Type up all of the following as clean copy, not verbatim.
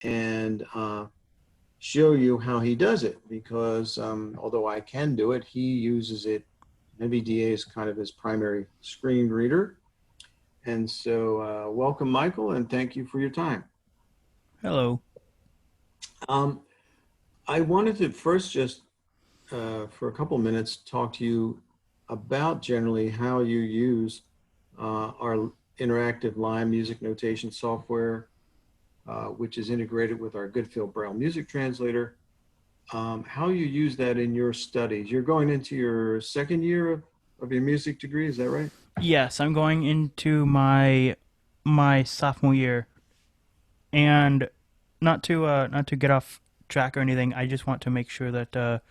and show you how he does it, because although I can do it, he uses it. Nvda is kind of his primary screen reader. And so, welcome, Michael, and thank you for your time. Hello. Um, I wanted to first just, for a couple minutes, talk to you about generally how you use our interactive Lime music notation software, which is integrated with our GoodFeel Braille music translator. How you use that in your studies. You're going into your second year of your music degree, is that right? Yes, I'm going into my sophomore year, and not to get off track or anything. I just want to make sure that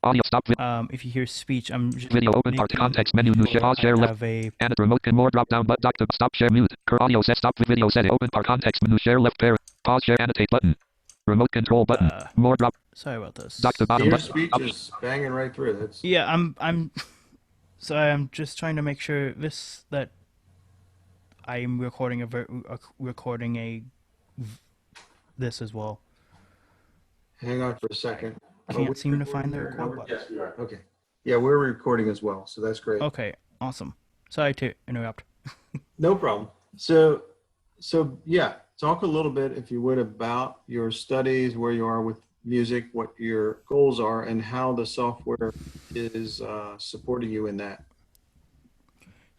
Audio stop. if you hear speech, I'm just Video open part making context menu. Share sure pause I share left. have a And remote can more drop down but doc to stop share mute. Audio set stop with video set open part context menu. Share left pair. Pause share annotate button. Remote control button. More drop. sorry about Dock to this. bottom Your button. speech is banging right through. That's Yeah, I'm sorry. I'm just trying to make sure this that I'm recording recording a this as well. hang on for a second. Are we Can't seem to recording find the here? record button. Yes, we are. Okay. Yeah, we're recording as well, so that's great. Okay, awesome. Sorry to interrupt. No problem. So yeah, talk a little bit, if you would, about your studies, where you are with music, what your goals are, and how the software is supporting you in that.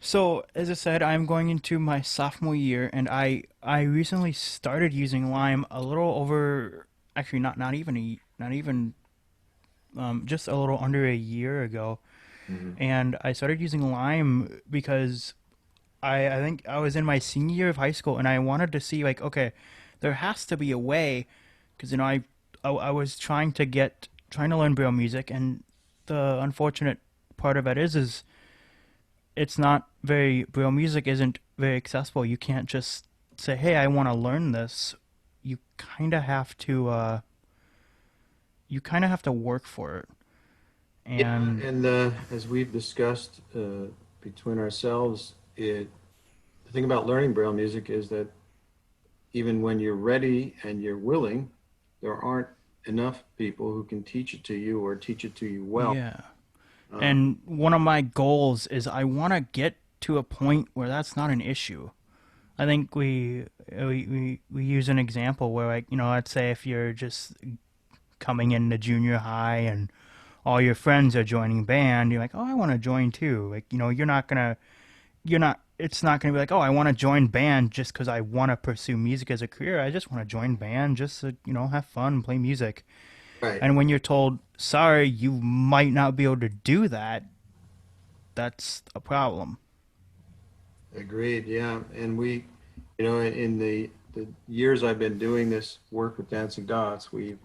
So, as I said, I'm going into my sophomore year, and I recently started using Lime a little over, actually not even just a little under a year ago, Hmm. and I started using Lime because I think I was in my senior year of high school, and I wanted to see like, okay, there has to be a way, because I was trying to learn Braille music, and the unfortunate part of it is it's not very Braille music isn't very accessible. You can't just say, "Hey, I want to learn this." You kind of have to work for it. Yeah, And and as we've discussed between ourselves, the thing about learning Braille music is that even when you're ready and you're willing, there aren't enough people who can teach it to you or teach it to you well. yeah. Uh, And one of my goals is I want to get to a point where that's not an issue. I think we use an example where, like, let's say if you're just coming into junior high and all your friends are joining band, you're like, "Oh, I want to join too." Like, it's not going to be like, "Oh, I want to join band just cuz I want to pursue music as a career. I just want to join band just to, have fun and play music." right. And when you're told, "Sorry, you might not be able to do that," that's a problem. Agreed. Yeah. And in the years I've been doing this work with Dancing Dots, we've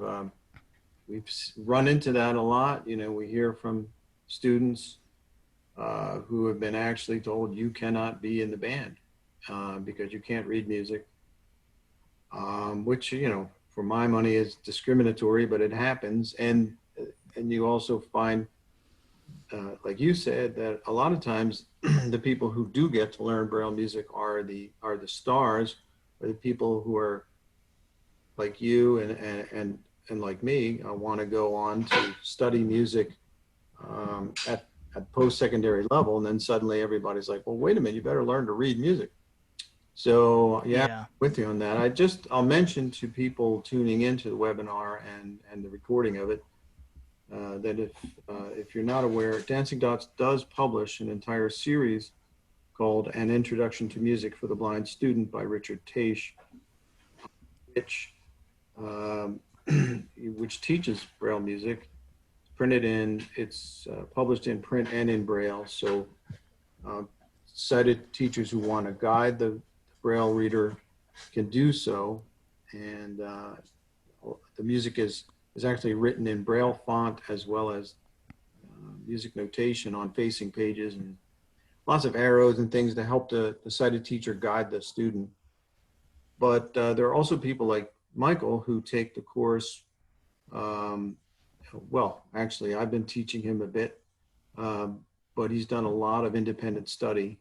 run into that a lot. We hear from students who have been actually told you cannot be in the band because you can't read music, which, for my money is discriminatory, but it happens. And you also find, like you said, that a lot of times the people who do get to learn Braille music are the stars, or the people who are like you and like me, want to go on to study music at post-secondary level, and then suddenly everybody's like, well, wait a minute, you better learn to read music. So yeah, Yeah. with you on that. I'll mention to people tuning into the webinar and the recording of it, that if you're not aware, Dancing Dots does publish an entire series called An Introduction to Music for the Blind Student by Richard Taish, which um, which teaches Braille music. It's published in print and in Braille. So uh, sighted teachers who want to guide the Braille reader can do so. And the music is actually written in Braille font, as well as music notation on facing pages, and lots of arrows and things to help the sighted teacher guide the student. But there are also people like Michael who take the course. Um, well, actually, I've been teaching him a bit, um, but he's done a lot of independent study.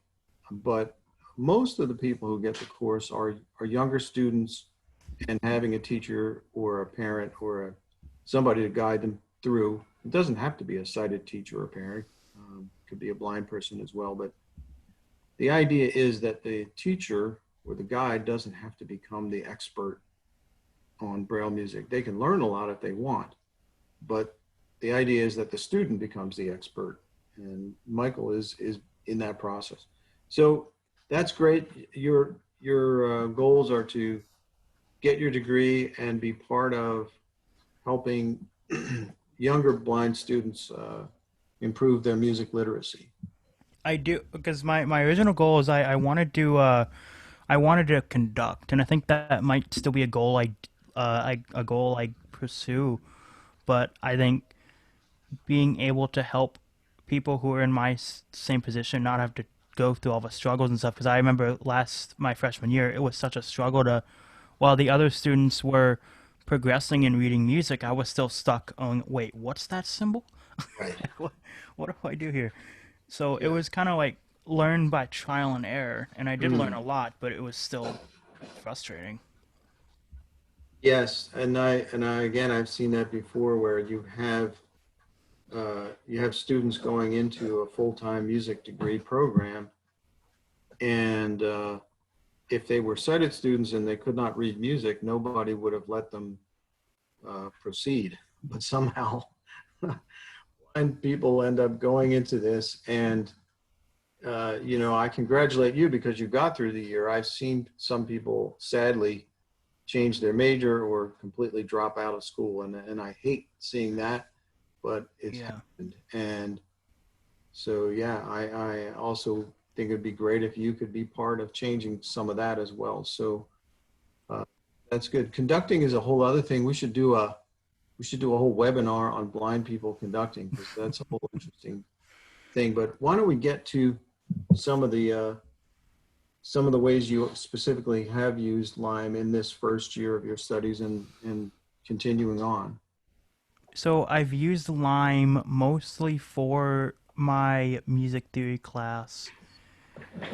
But most of the people who get the course are younger students and having a teacher or a parent or somebody to guide them through. It doesn't have to be a sighted teacher or parent. Could be a blind person as well. But the idea is that the teacher or the guide doesn't have to become the expert on Braille music. They can learn a lot if they want, but the idea is that the student becomes the expert, and Michael is in that process. So that's great. Your goals are to get your degree and be part of helping younger blind students improve their music literacy. I do, because my original goal is I wanted to conduct, and I think that might still be a goal a goal I pursue. But I think being able to help people who are in my same position not have to go through all the struggles and stuff. Because I remember my freshman year, it was such a struggle to, while the other students were progressing in reading music, I was still stuck on, wait, what's that symbol? Right. What do I do here? So it Yeah. was kind of like learn by trial and error, and I did learn Mm. a lot, but it was still frustrating. Yes, and I again I've seen that before where you have students going into a full-time music degree program, and if they were sighted students and they could not read music, nobody would have let them proceed. But somehow, blind people end up going into this, and I congratulate you because you got through the year. I've seen some people sadly change their major or completely drop out of school, and I hate seeing that, but it's Yeah. happened. And so, yeah, I also think it'd be great if you could be part of changing some of that as well. So uh, that's good. Conducting is a whole other thing. We should do a whole webinar on blind people conducting because that's a whole interesting thing. But why don't we get to some of the uh, some of the ways you specifically have used Lime in this first year of your studies and continuing on. So I've used Lime mostly for my music theory class,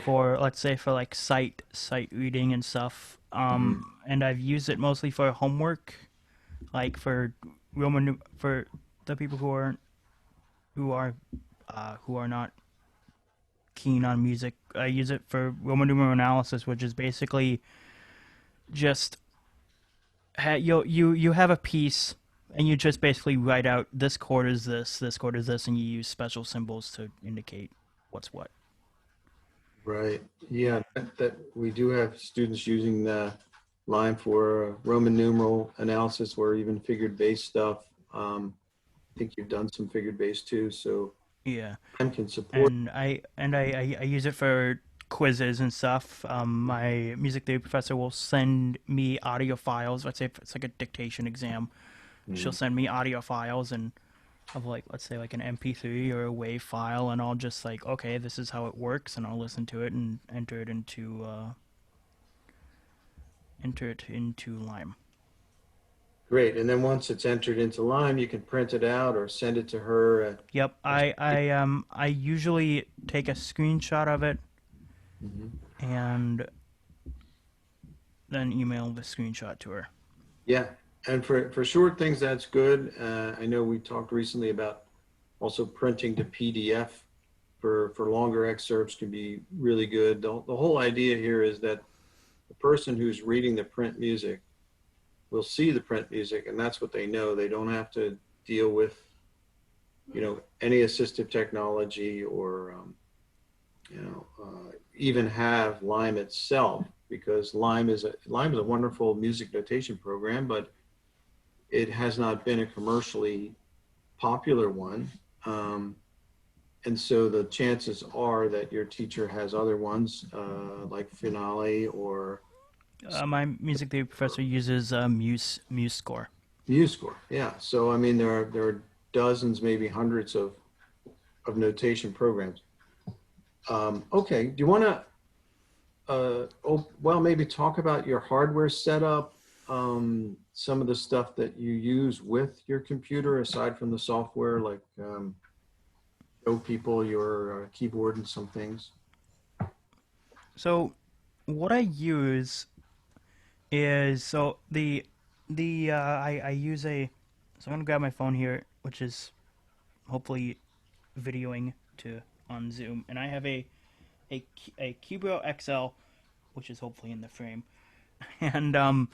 for let's say for like sight reading and stuff. Mhm. And I've used it mostly for homework, like for for the people who are who are not keen on music. I use it for Roman numeral analysis, which is basically just you have a piece, and you just basically write out this chord is this chord is this, and you use special symbols to indicate what's what. Right. Yeah, that we do have students using the Lime for Roman numeral analysis or even figured base stuff. I think you've done some figured base too, so Yeah, Lime can support. and I use it for quizzes and stuff. My music theory professor will send me audio files. Let's say if it's like a dictation exam, she'll Mhm. send me audio files and of like, let's say like an MP3 or a WAV file, and I'll just like, okay, this is how it works, and I'll listen to it and enter it into Lime. Great. And then once it's entered into Lime, you can print it out or send it to her. Yep, I usually take a screenshot of it Mhm. and then email the screenshot to her. Yeah, and for short things, that's good. I know we talked recently about also printing to PDF for longer excerpts can be really good. The whole idea here is that the person who's reading the print music will see the print music, and that's what they know. They don't have to deal with, any assistive technology or, even have Lime itself, because Lime is a wonderful music notation program, but it has not been a commercially popular one. Um, and so the chances are that your teacher has other ones like Finale or My music theory professor uses Muse Score. MuseScore. Yeah. So I mean, there are dozens, maybe hundreds of notation programs. Okay. Do you want to maybe talk about your hardware setup, some of the stuff that you use with your computer aside from the software, like show people your keyboard and some things. So what I use is so I use a so I'm gonna grab my phone here, which is hopefully videoing to on Zoom, and I have a Cubro XL, which is hopefully in the frame, and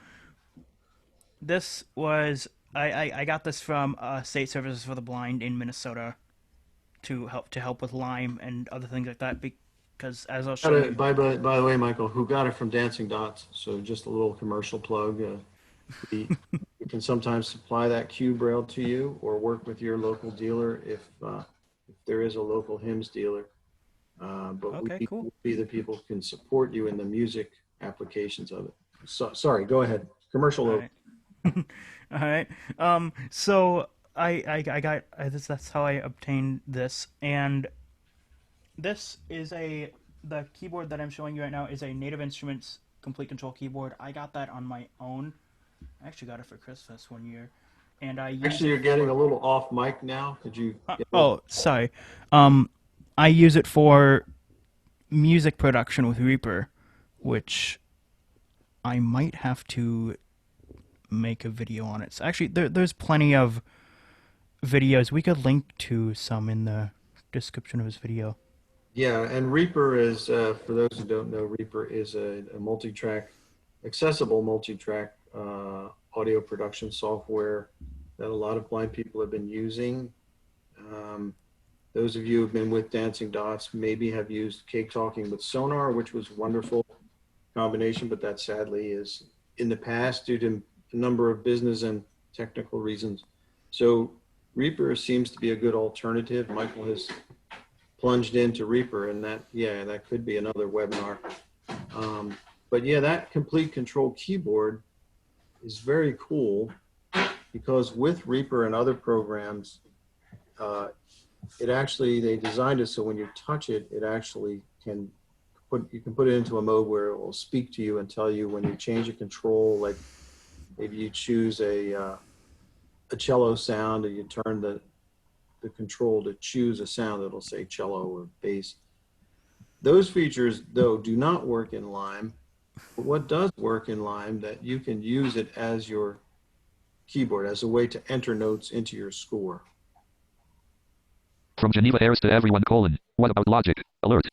this was I got this from State Services for the Blind in Minnesota to help with Lyme and other things like that because as I'll Got show it, you. by the way, Michael, who got it from Dancing Dots? So just a little commercial plug. We, we can sometimes supply that cube rail to you or work with your local dealer if there is a local hymns dealer. But Okay, we cool. will be the people who can support you in the music applications of it. So, sorry, go ahead. Commercial All over. right. All right. So I got that's how I obtained this, and this is the keyboard that I'm showing you right now is a Native Instruments Complete Control keyboard. I got that on my own. I actually got it for Christmas one year, and I use Actually, it you're getting a for. little off mic now. Could you get a little? Oh, sorry. Um, I use it for music production with Reaper, which I might have to make a video on it. So actually, there's plenty of videos. We could link to some in the description of his video. Yeah, and Reaper is, for those who don't know, Reaper is a multi-track, accessible multi-track audio production software that a lot of blind people have been using. Um, those of you who've been with Dancing Dots maybe have used Cake Talking with Sonar, which was a wonderful combination, but that sadly is in the past due to a number of business and technical reasons. So Reaper seems to be a good alternative. Michael has plunged into Reaper, and that could be another webinar. But yeah, that complete control keyboard is very cool because with Reaper and other programs, uh, it actually they designed it so when you touch it, it actually you can put it into a mode where it will speak to you and tell you when you change a control, like maybe you choose a cello sound and you turn the control to choose a sound that'll say cello or bass. Those features, though, do not work in Lime. But what does work in Lime that you can use it as your keyboard, as a way to enter notes into your score. From Geneva Airs to everyone, colon. What about Logic? Alert.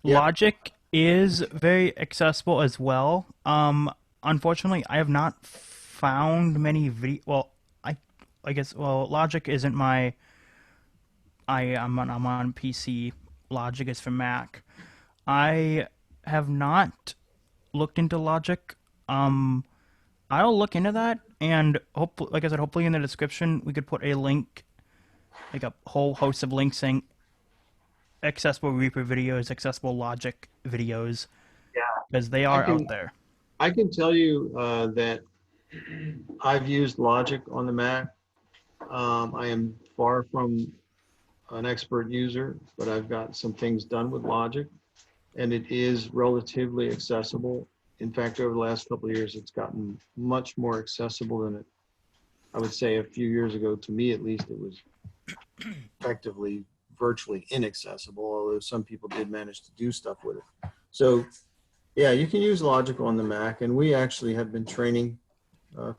Yeah, Logic is very accessible as well. Unfortunately, I have not found many video. Well, I guess Logic isn't my. I'm on PC. Logic is for Mac. I have not looked into Logic. Um, I'll look into that, and hopefully, like I said, hopefully in the description we could put a link, like a whole host of links saying accessible Reaper videos, accessible Logic videos, because they I are out can there. I can tell you that I've used Logic on the Mac. I am far from an expert user, but I've got some things done with Logic, and it is relatively accessible. In fact, over the last couple of years, it's gotten much more accessible than I would say a few years ago. To me, at least, it was effectively virtually inaccessible, although some people did manage to do stuff with it. So yeah, you can use Logic on the Mac, and we actually have been training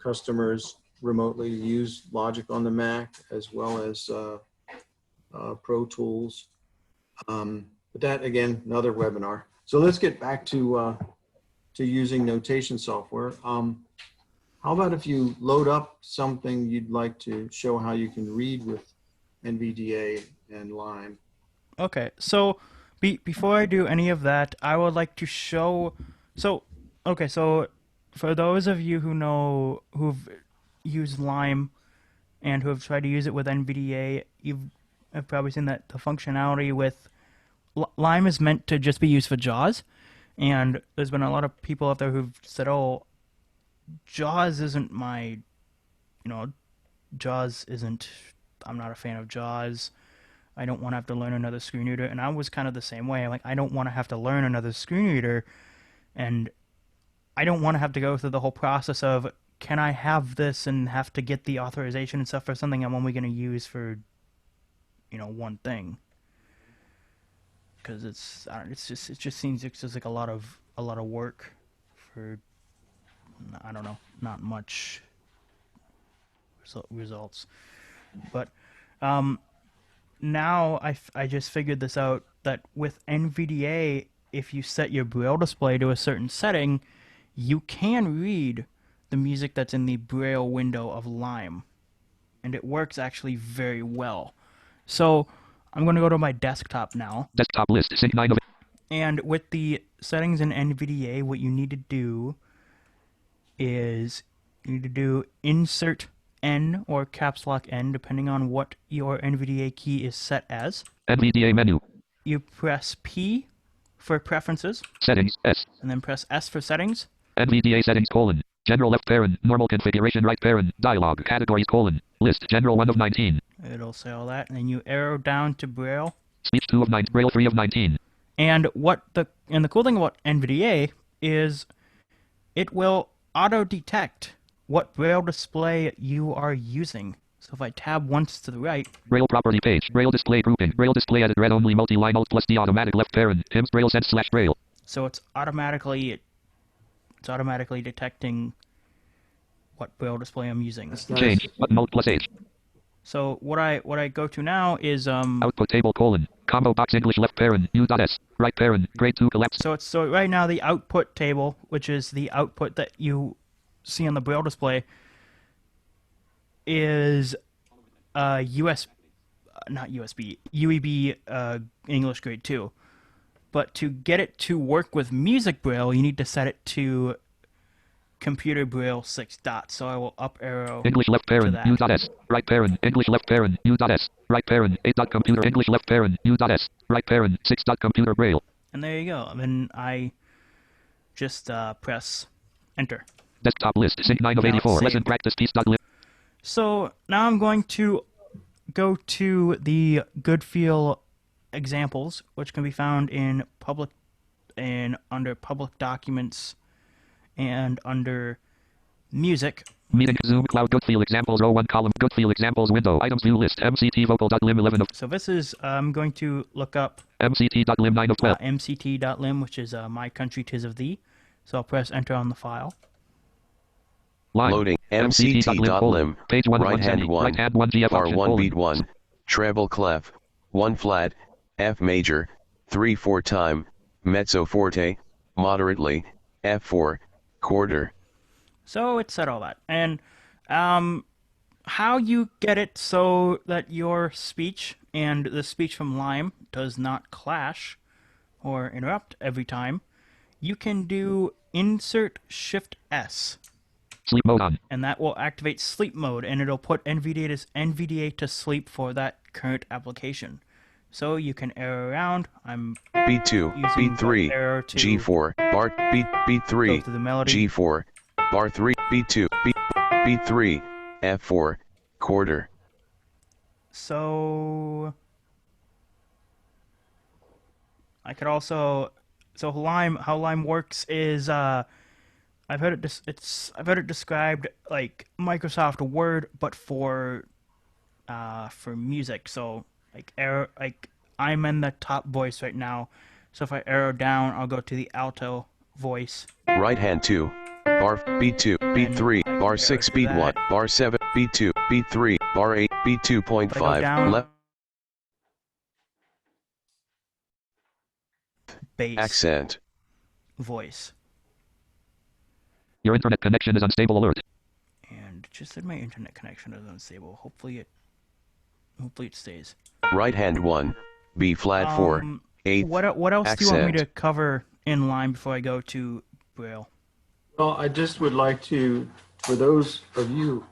customers remotely to use Logic on the Mac as well as Pro Tools. But that again, another webinar. So let's get back to using notation software. How about if you load up something you'd like to show how you can read with NVDA and Lime? Okay, so before I do any of that, I would like to show. So, okay, so for those of you who've used Lime and who have tried to use it with NVDA, have probably seen that the functionality with Lime is meant to just be used for JAWS, and there's been a lot of people out there who've said, "Oh, JAWS isn't my, you know, JAWS isn't. I'm not a fan of JAWS. I don't want to have to learn another screen reader." And I was kind of the same way. Like, I don't want to have to learn another screen reader, and I don't want to have to go through the whole process of can I have this and have to get the authorization and stuff for something I'm only going to use for, one thing. Because it's just it just seems it's just like a lot of work for I don't know, not much results. But now I just figured this out, that with NVDA, if you set your Braille display to a certain setting, you can read the music that's in the Braille window of Lime. And it works actually very well. So I'm going to go to my desktop now. Desktop list. Sync 9 of. And with the settings in NVDA, what you need to do is you need to do Insert N or Caps Lock N, depending on what your NVDA key is set as. NVDA menu. You press P for Preferences. Settings. S. And then press S for Settings. NVDA settings : General left parent. Normal configuration right parent. Dialog. Categories : List. General 1 of 19. It'll say all that. And then you arrow down to Braille. Speech 2 of 9. Braille 3 of 19. And the cool thing about NVDA is it will auto-detect what Braille display you are using. So if I tab once to the right... Braille property page. Braille display grouping. Braille display edit read only multi-line alt plus D automatic left parent. Hims Braille sense / Braille. So it's automatically detecting what Braille display I'm using. That's nice. Change. Button alt plus H. So what I go to now is output table : combo box English left parent U.S right parent grade 2 collapse. So right now the output table, which is the output that you see on the Braille display, is UEB English grade 2. But to get it to work with Music Braille, you need to set it to Computer Braille 6 dots. So I will up arrow English left parent U.S right parent English left parent U.S right parent 8 dot computer English left parent U.S right parent 6 dot computer Braille. And there you go. And then I just press enter. Desktop list. Sync 9 of 84. Lesson practice piece. So now I'm going to go to the GOODFEEL examples, which can be found in public and under public documents and under music. Meeting Zoom Cloud GOODFEEL examples row 1 column GOODFEEL examples window items view list MCT vocal.lim 11 of. So this is I'm going to look up MCT.lim 9 of 12. MCT.lim, which is My Country 'Tis of Thee. So I'll press enter on the file. Line. Loading MCT.lim. Page 1 right hand 1. Right hand 1 GF bar option, 1 beat 1. Treble clef. 1 flat. F major. 3/4 time. Mezzo forte. Moderately. F4. Quarter. So it said all that. And how you get it so that your speech and the speech from Lime does not clash or interrupt every time, you can do Insert Shift S. Sleep mode on. And that will activate sleep mode, and it'll put NVDA to sleep for that current application. So you can arrow around. I'm beat 2, beat 3, G4, bar, beat 3, G4, bar 3, beat 2, beat 3, F4, quarter. So I could also, how Lime works is I've heard it described like Microsoft Word, but for music. So I'm in the top voice right now. So if I arrow down, I'll go to the alto voice. Right hand 2, bar beat 2, beat 3, bar 6, beat 1, bar 7, beat 2, beat 3, bar 8, beat 2.5, left. Bass. Accent. Voice. Your internet connection is unstable alert. And it just said my internet connection is unstable. Hopefully it stays. Right hand 1, B flat 4, 8. What else accent. do you want me to cover in Lime before I go to Braille? Well, I just would like to, for those of you,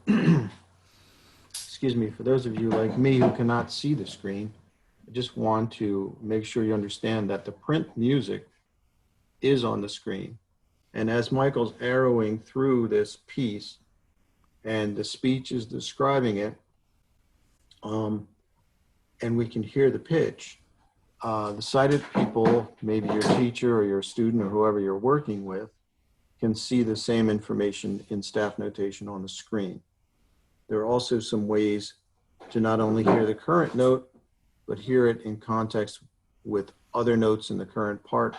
excuse me, for those of you like me who cannot see the screen, I just want to make sure you understand that the print music is on the screen. And as Michael's arrowing through this piece and the speech is describing it, and we can hear the pitch, the sighted people, maybe your teacher or your student or whoever you're working with, can see the same information in staff notation on the screen. There are also some ways to not only hear the current note, but hear it in context with other notes in the current part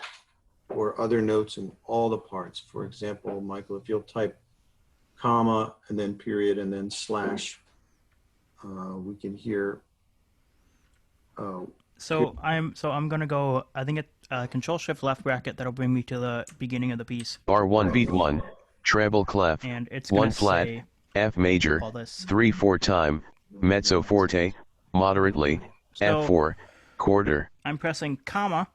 or other notes in all the parts. For example, Michael, if you'll type comma, and then period, and then slash. We can hear. So I'm gonna go. I think it Control Shift left bracket. That'll bring me to the beginning of the piece. Bar 1 beat 1, treble clef, And it's 1 gonna flat, say, F major, call this. 3/4 time, mezzo forte, moderately, So, F4, quarter. I'm pressing comma,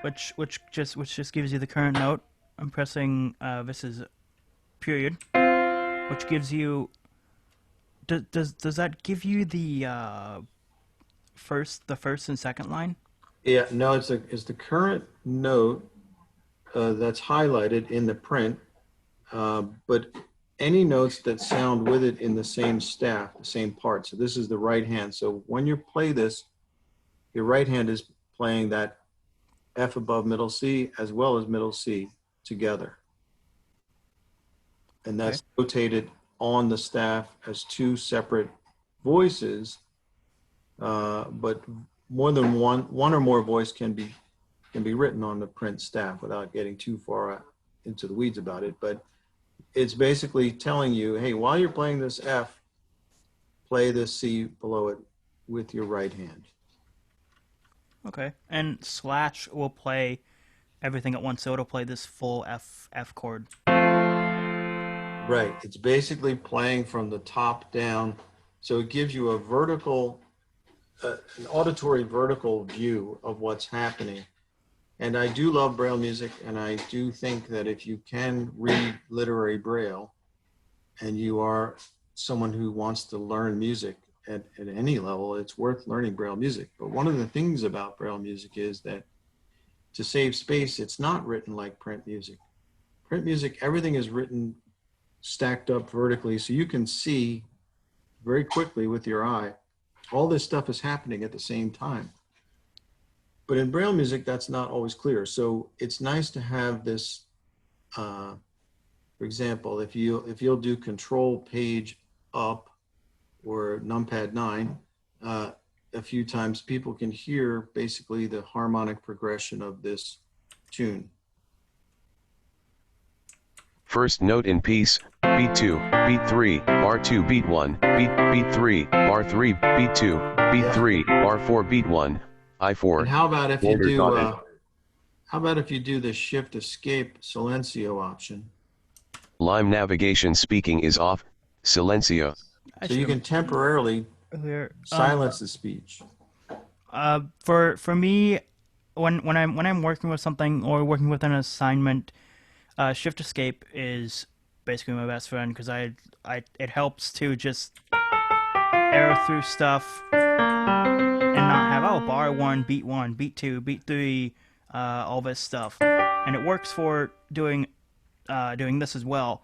which just gives you the current note. I'm pressing this is period, which gives you. Does that give you the first and second line? Yeah, no, it's the current note that's highlighted in the print, but any notes that sound with it in the same staff, the same part. So this is the right hand. So when you play this, your right hand is playing that F above middle C as well as middle C together. And that's rotated on the staff as two separate voices, but more than one or more voice can be written on the print staff without getting too far into the weeds about it. But it's basically telling you, hey, while you're playing this F, play this C below it with your right hand. Okay, and slash will play everything at once, so it'll play this full F chord. Right, it's basically playing from the top down, so it gives you a vertical, an auditory vertical view of what's happening. And I do love Braille music, and I do think that if you can read literary Braille, and you are someone who wants to learn music at any level, it's worth learning Braille music. But one of the things about Braille music is that to save space, it's not written like print music. Print music, everything is written stacked up vertically, so you can see very quickly with your eye all this stuff is happening at the same time. But in Braille music, that's not always clear. So it's nice to have this, for example, if you'll do Control Page Up or numpad 9 a few times, people can hear basically the harmonic progression of this tune. First note in piece, beat 2, beat 3, bar 2, beat 1, beat 3, bar 3, beat 2, beat 3, bar 4, beat 1, I4. And how about if you do the Shift Escape Silencio option? Lime navigation speaking is off, silencio. So you can temporarily silence the speech. For me, when I'm working with something or working with an assignment, Shift Escape is basically my best friend, because it helps to just arrow through stuff and not have bar 1, beat 2, beat 3, all this stuff, and it works for doing this as well.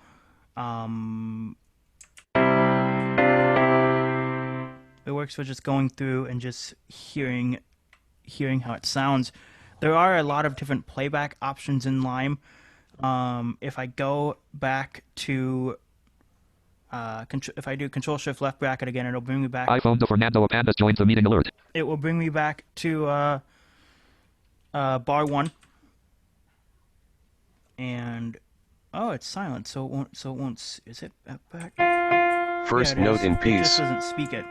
It works for just going through and just hearing how it sounds. There are a lot of different playback options in Lime. If I go back to if I do Control Shift left bracket again, it'll bring me back. iPhone to Fernando Apandas joins the meeting alert. It will bring me back to bar 1, and it's silent, so it won't. Is it back? First note in piece. It just doesn't speak it.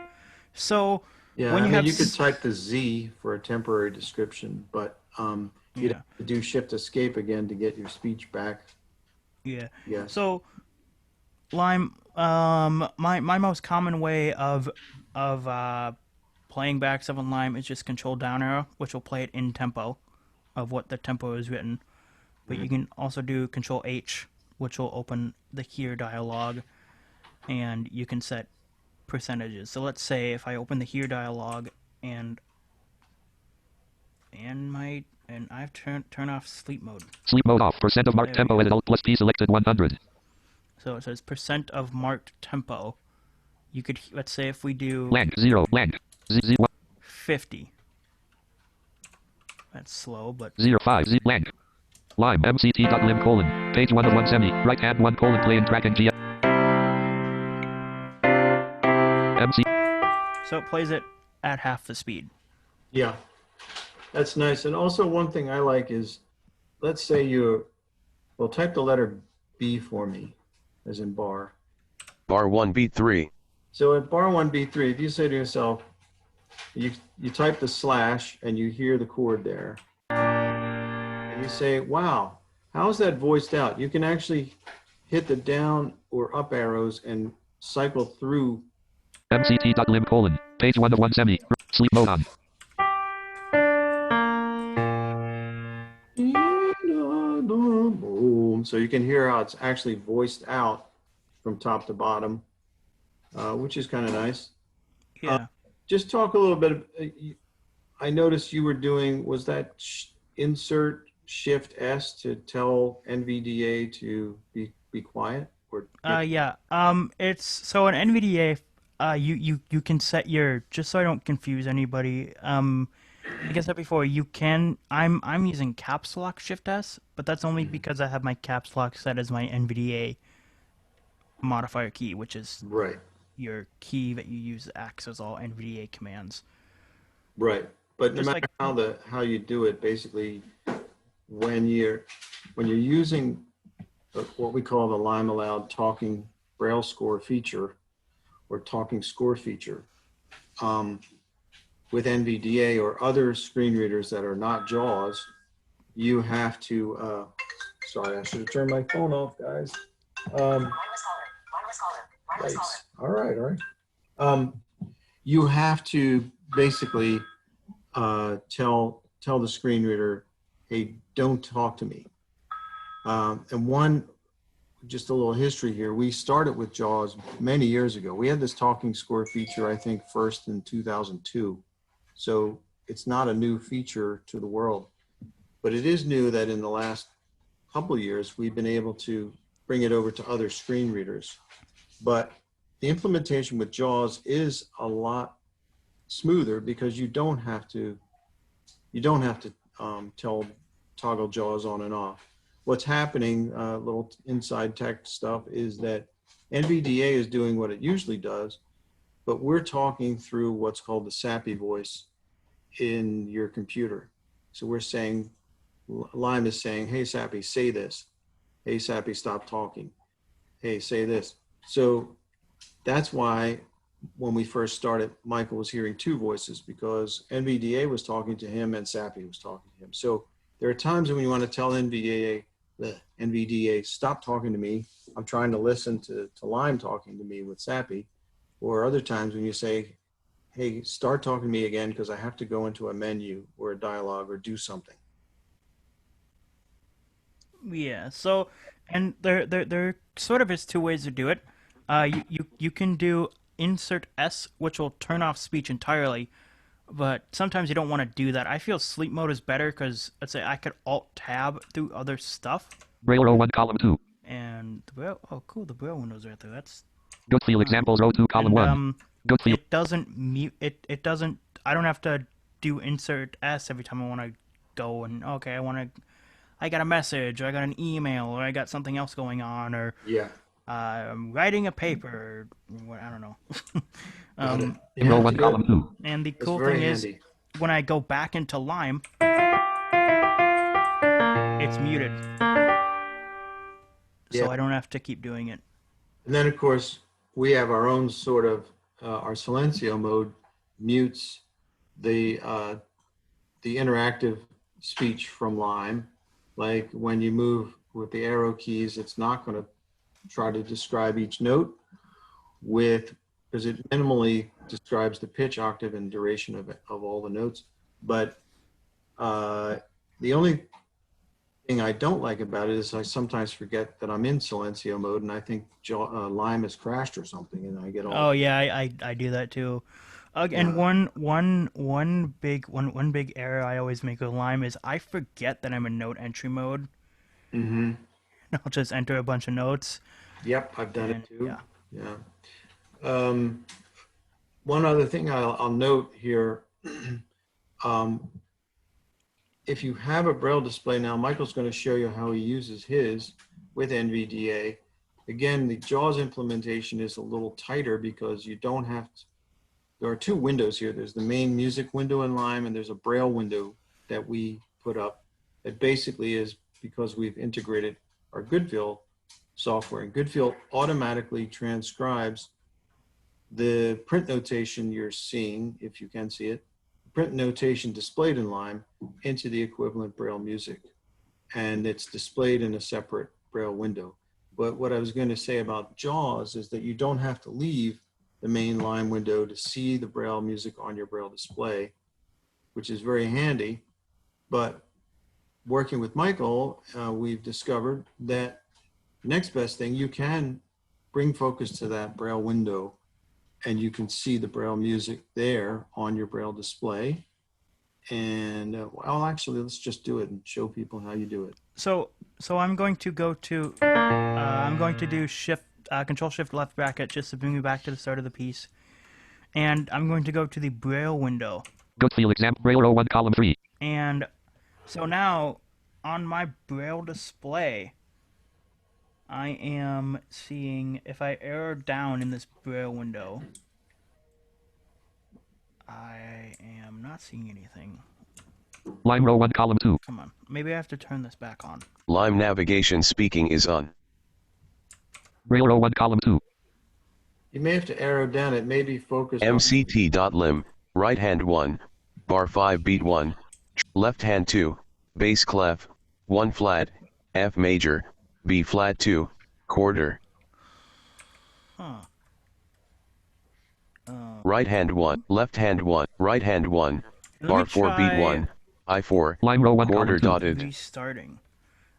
So yeah, when you could type the Z for a temporary description, but you'd have to do Shift Escape again to get your speech back. Yeah. Yes. So Lime, my most common way of playing back stuff on Lime is just Control down arrow, which will play it in tempo of what the tempo is written. But you can also do Control H, which will open the Hear dialog, and you can set percentages. So let's say if I open the Hear dialog and I've turned off sleep mode. Sleep mode off. Percent of marked tempo edit Alt plus P selected 100. So it says percent of marked tempo. You could, let's say if we do blank 0 blank Z 1 50. That's slow, but 05 Z blank. Lime mct.lim colon page 1 of 1 semi right hand 1 colon play and track and G MC. So it plays it at half the speed. Yeah, that's nice. And also one thing I like is, let's say type the letter B for me, as in bar, Bar 1 beat 3. So at bar 1 beat 3, if you say to yourself, you type the slash and you hear the chord there, and you say, wow, how is that voiced out? You can actually hit the down or up arrows and cycle through. MCT.lim : page 1 of 1 semi. Sleep mode on. Boom. So you can hear how it's actually voiced out from top to bottom, which is kind of nice. Yeah. Just talk a little bit. I noticed you were doing, was that insert Shift S to tell NVDA to be quiet? Or Yeah. It's so an NVDA. You can set your, just so I don't confuse anybody. Like I said before, you can. I'm using caps lock Shift S, but that's only because I have my caps lock set as my NVDA modifier key, which is right. your key that you use to access all NVDA commands. Right. But no Just matter like, how you do it, basically, when you're using what we call the Lime Allowed Talking Braille Score feature or Talking Score feature, with NVDA or other screen readers that are not JAWS, you have to. Sorry, I should have turned my phone off, guys. Nice. All right. You have to basically tell the screen reader, hey, don't talk to me. And just a little history here. We started with JAWS many years ago. We had this talking score feature, I think, first in 2002. So it's not a new feature to the world, but it is new that in the last couple of years, we've been able to bring it over to other screen readers. But the implementation with JAWS is a lot smoother because you don't have to toggle JAWS on and off. What's happening, little inside tech stuff, is that NVDA is doing what it usually does, but we're talking through what's called the SAPI voice in your computer. So we're saying, Lime is saying, hey, SAPI, say this. Hey, SAPI, stop talking. Hey, say this. So that's why when we first started, Michael was hearing two voices because NVDA was talking to him and SAPI was talking to him. So there are times when you want to tell NVDA, stop talking to me. I'm trying to listen to Lime talking to me with SAPI. Or other times when you say, hey, start talking to me again because I have to go into a menu or a dialogue or do something. yeah. So, and there sort of is two ways to do it. You can do insert S, which will turn off speech entirely, but sometimes you don't want to do that. I feel sleep mode is better because, let's say, I could Alt Tab through other stuff. Braille row 1 column 2. And the Braille, oh cool, the Braille window's right there. That's GOODFEEL examples row 2 column 1. GOODFEEL. It doesn't mute. It doesn't. I don't have to do insert S every time I want to go and okay, I got a message, or I got an email, or I got something else going on, or Yeah. I'm writing a paper. Or I don't know. Row 1 column 2. And the cool thing is, when I go back into Lime, it's muted. So I don't have to keep doing it. And then, of course, we have our own sort of, our Silencio mode mutes the interactive speech from Lime. Like when you move with the arrow keys, it's not going to try to describe each note because it minimally describes the pitch, octave, and duration of all the notes. But the only thing I don't like about it is I sometimes forget that I'm in Silencio mode and I think Lime has crashed or something, and I get all. Oh yeah, I do that too. And one big error I always make with Lime is I forget that I'm in note entry mode. Mm-hmm. I'll just enter a bunch of notes. Yep, I've done it too. Yeah. One other thing I'll note here, if you have a Braille display now, Michael's going to show you how he uses his with NVDA. Again, the JAWS implementation is a little tighter because you don't have to. There are two windows here. There's the main music window in Lime, and there's a Braille window that we put up that basically is because we've integrated our GOODFEEL software. And GOODFEEL automatically transcribes the print notation you're seeing, if you can see it, print notation displayed in Lime into the equivalent Braille music. And it's displayed in a separate Braille window. But what I was going to say about JAWS is that you don't have to leave the main Lime window to see the Braille music on your Braille display, which is very handy. But working with Michael, we've discovered that next best thing, you can bring focus to that Braille window and you can see the Braille music there on your Braille display. And well, actually, let's just do it and show people how you do it. So I'm going to go to, I'm going to do Control Shift left bracket just to bring me back to the start of the piece. And I'm going to go to the Braille window. GOODFEEL exam, Braille row 1, column 3. And so now on my Braille display, I am seeing, if I arrow down in this Braille window, I am not seeing anything. Lime row 1, column 2. Come on. Maybe I have to turn this back on. Lime navigation speaking is on. Braille row 1, column 2. You may have to arrow down. It may be focused MCT.lim, right hand 1, bar 5 beat 1, left hand 2, bass clef, 1 flat, F major, B flat 2, quarter. Huh. Right hand 1, left hand 1, right hand 1, bar 4 beat 1, I4, Line row 1, quarter column 2. dotted. Restarting.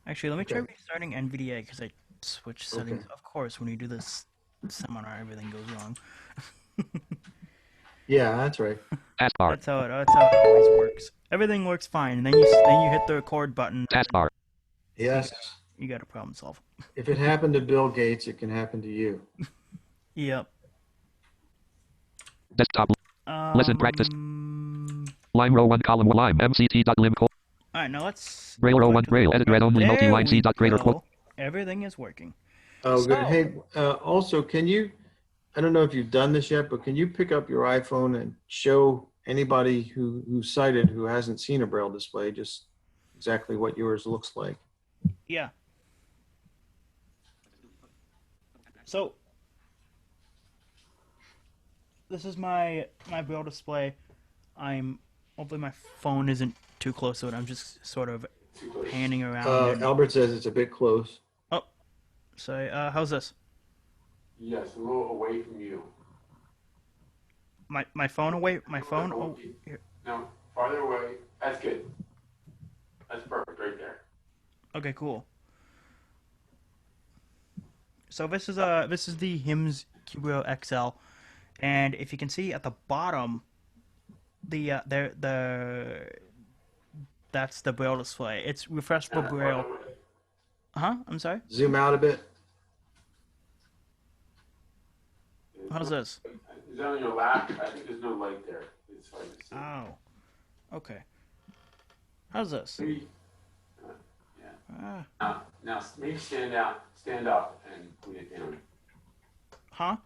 Actually, let me try restarting Nvda because I switched settings. Of course, when you do this seminar, everything goes wrong. Yeah, that's right. Taskbar. That's how it always works. Everything works fine, and then you hit the record button. Taskbar. Yes. You got a problem solve. If it happened to Bill Gates, it can happen to you. Yep. Desktop. Lesson practice. Lime row 1, column 1, Lime, MCT.lim. Alright, now let's... Braille row 1, Braille, edit read only, multi-line C. Greater quote. Everything is working. Oh, good. Hey, also, can you, I don't know if you've done this yet, but can you pick up your iPhone and show anybody who's sighted who hasn't seen a Braille display just exactly what yours looks like? Yeah. So, this is my Braille display. Hopefully my phone isn't too close to it. I'm just sort of panning around. Albert says it's a bit close. Oh, sorry. How's this? Yes, a little away from you. My phone away? My phone? Oh, here. No, farther away. That's good. That's perfect right there. Okay, cool. So this is the HIMS Braille XL, and if you can see at the bottom, that's the Braille display. It's refreshable Braille. I'm sorry. Zoom out a bit. How's this? Is that on your lap? I think there's no light there. It's hard to see. Oh. Okay. How's this? Maybe, yeah. Now maybe stand up and point it down. Huh?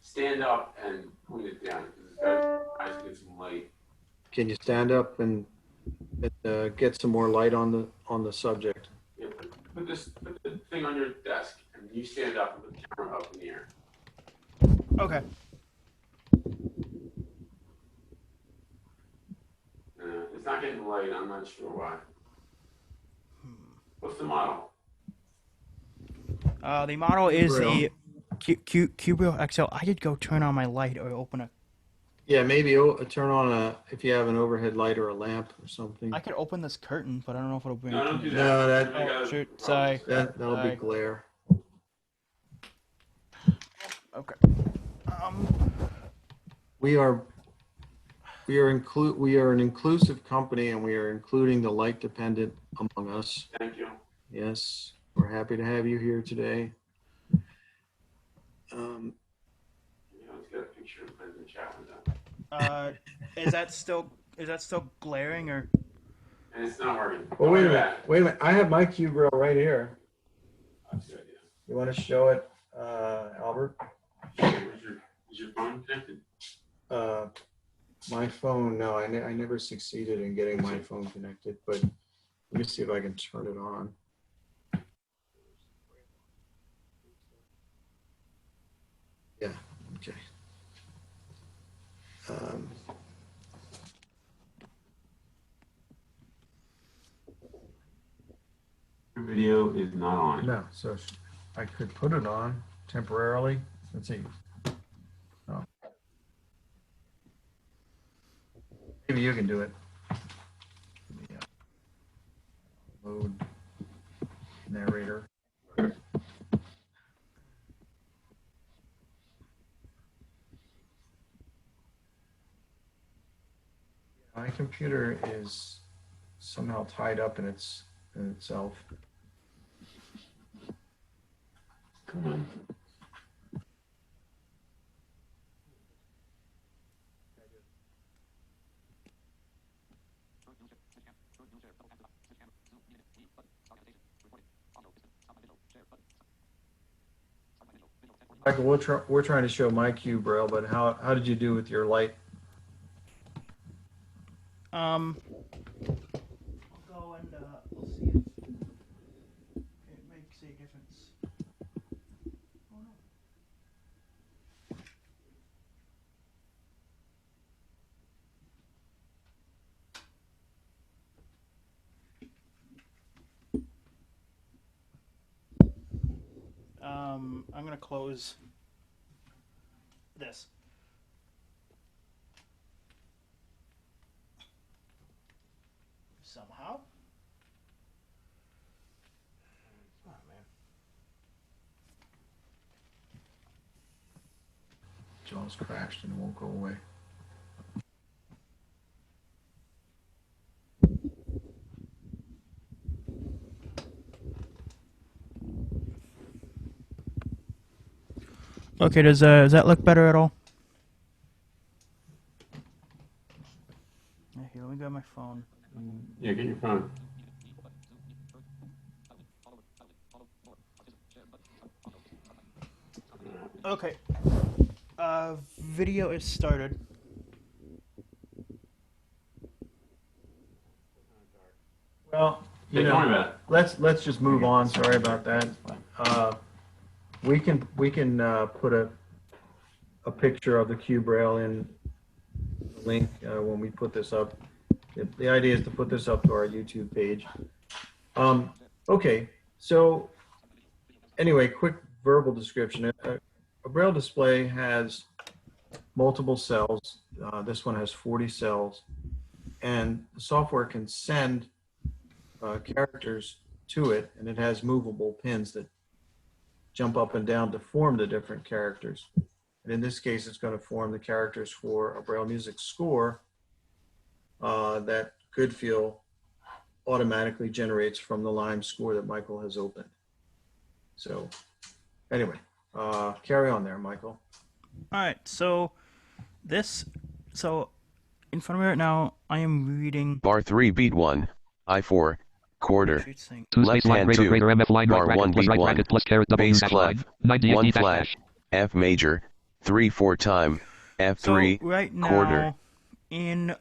Stand up and point it down because it's got to get some light. Can you stand up and get some more light on the subject? Yeah, put the thing on your desk and you stand up and put the camera up in the air. Okay. It's not getting light. I'm not sure why. What's the model? The model is Braille. the Braille XL. I did go turn on my light or open a. Yeah, maybe turn on if you have an overhead light or a lamp or something. I could open this curtain, but I don't know if it'll bring. No, don't do that. No, that- I Oh, shoot, sorry. That'll be glare. Okay. We are an inclusive company, and we are including the light dependent among us. Thank you. Yes, we're happy to have you here today. Let's get a picture of President Chapman. Is that still glaring or? And it's not working. Well, wait a Don't worry minute. about it. Wait a minute. I have my cube rail right here. That's a good idea. You want to show it, Albert? Is your phone connected? My phone, no, I never succeeded in getting my phone connected, but let me see if I can turn it on. Um, Your video is not on. no, so I could put it on temporarily. Let's see. Oh. Maybe you can do it. Yeah. Load narrator. My computer is somehow tied up in itself. Come on. Michael, we're trying to show my cue braille, but how did you do with your light? I'll go and we'll see if it makes a difference. Oh no. I'm gonna close this. Somehow. Oh man. Jaws crashed and it won't go away. Okay, does that look better at all? Here, let me grab my phone. Yeah, get your phone. Okay. Video is started. Well, Hey, don't worry about it. let's just move on. Sorry about that. We can put a picture of the cue braille in the link when we put this up. The idea is to put this up to our YouTube page. Okay, so anyway, quick verbal description. A braille display has multiple cells. This one has 40 cells, and the software can send characters to it, and it has movable pins that jump up and down to form the different characters. And in this case, it's going to form the characters for a Braille music score that GOODFEEL automatically generates from the Lime score that Michael has opened. So anyway, carry on there, Michael. All right, so in front of me right now, I am reading. Bar 3 beat 1, I4, quarter. Shoot sync. Left hand 2, MF line bar right 1 bracket plus beat right 1, bracket plus caret double bass dash line clef, 90 1 FD dash flat, dash. F major, 3/4 time, F3, So right now, quarter. in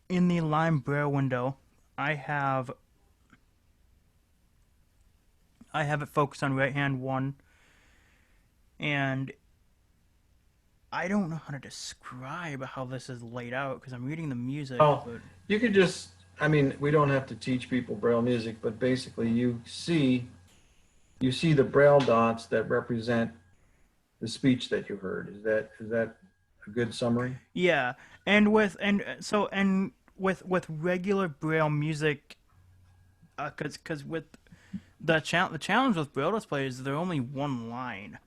the Lime Braille window, I have it focused on right hand 1, and I don't know how to describe how this is laid out because I'm reading the music. Well, but you could just, I mean, we don't have to teach people Braille music, but basically you see the Braille dots that represent the speech that you heard. Is that a good summary? yeah, and with regular Braille music, because with the challenge with Braille display is they're only one line.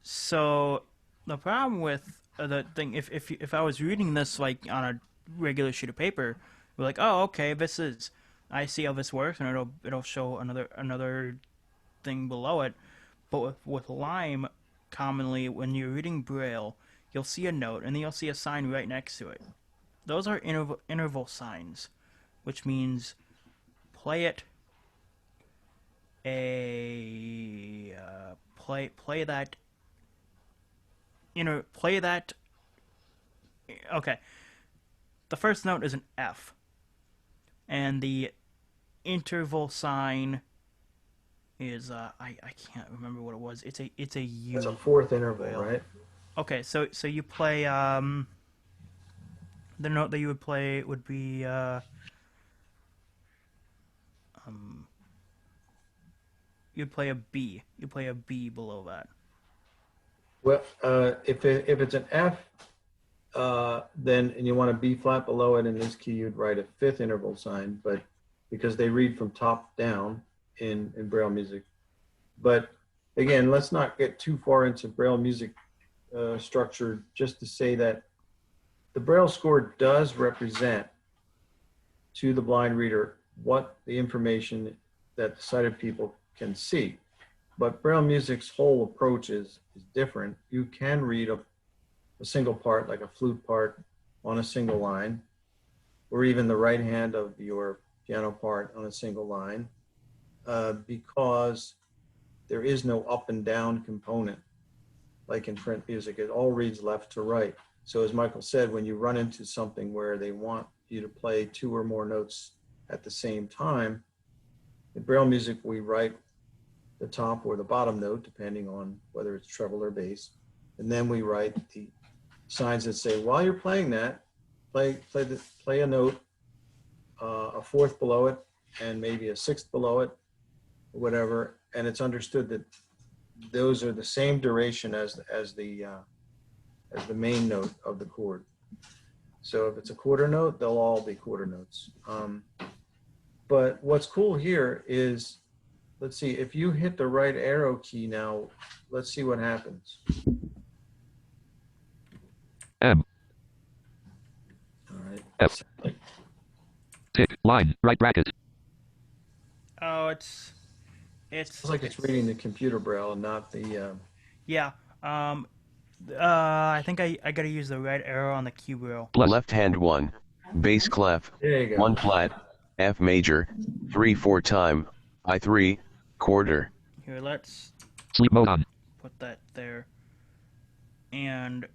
So the problem with the thing, if I was reading this like on a regular sheet of paper, we're like, oh, okay, I see how this works, and it'll show another thing below it. But with Lime, commonly when you're reading Braille, you'll see a note and then you'll see a sign right next to it. Those are interval signs, which means play it. Play that. Play that. Okay. The first note is an F, and the interval sign is I can't remember what it was. It's a U. It's a fourth interval, right? Okay, so you play The note that you would play would be you'd play a B. You play a B below that. Well, if it's an F, then and you want a B flat below it in this key, you'd write a fifth interval sign, but because they read from top down in Braille music. But again, let's not get too far into Braille music structure, just to say that the Braille score does represent to the blind reader what the information that the sighted people can see. But Braille music's whole approach is different. You can read a single part, like a flute part, on a single line, or even the right hand of your piano part on a single line, because there is no up and down component like in print music. It all reads left to right. So as Michael said, when you run into something where they want you to play two or more notes at the same time, in Braille music, we write the top or the bottom note, depending on whether it's treble or bass. And then we write the signs that say, while you're playing that, play a note, a fourth below it, and maybe a sixth below it, or whatever. And it's understood that those are the same duration as the main note of the chord. So if it's a quarter note, they'll all be quarter notes. But what's cool here is, let's see, if you hit the right arrow key now, let's see what happens. M. All right. F. Tick. Line. Right bracket. Oh, it's It's like it's reading the computer Braille and not the. Yeah. I think I gotta use the right arrow on the key wheel. Left hand 1, bass clef, There you go. 1 flat, F major, 3/4 time, I3, quarter. Here, let's Sleep mode on. put that there. And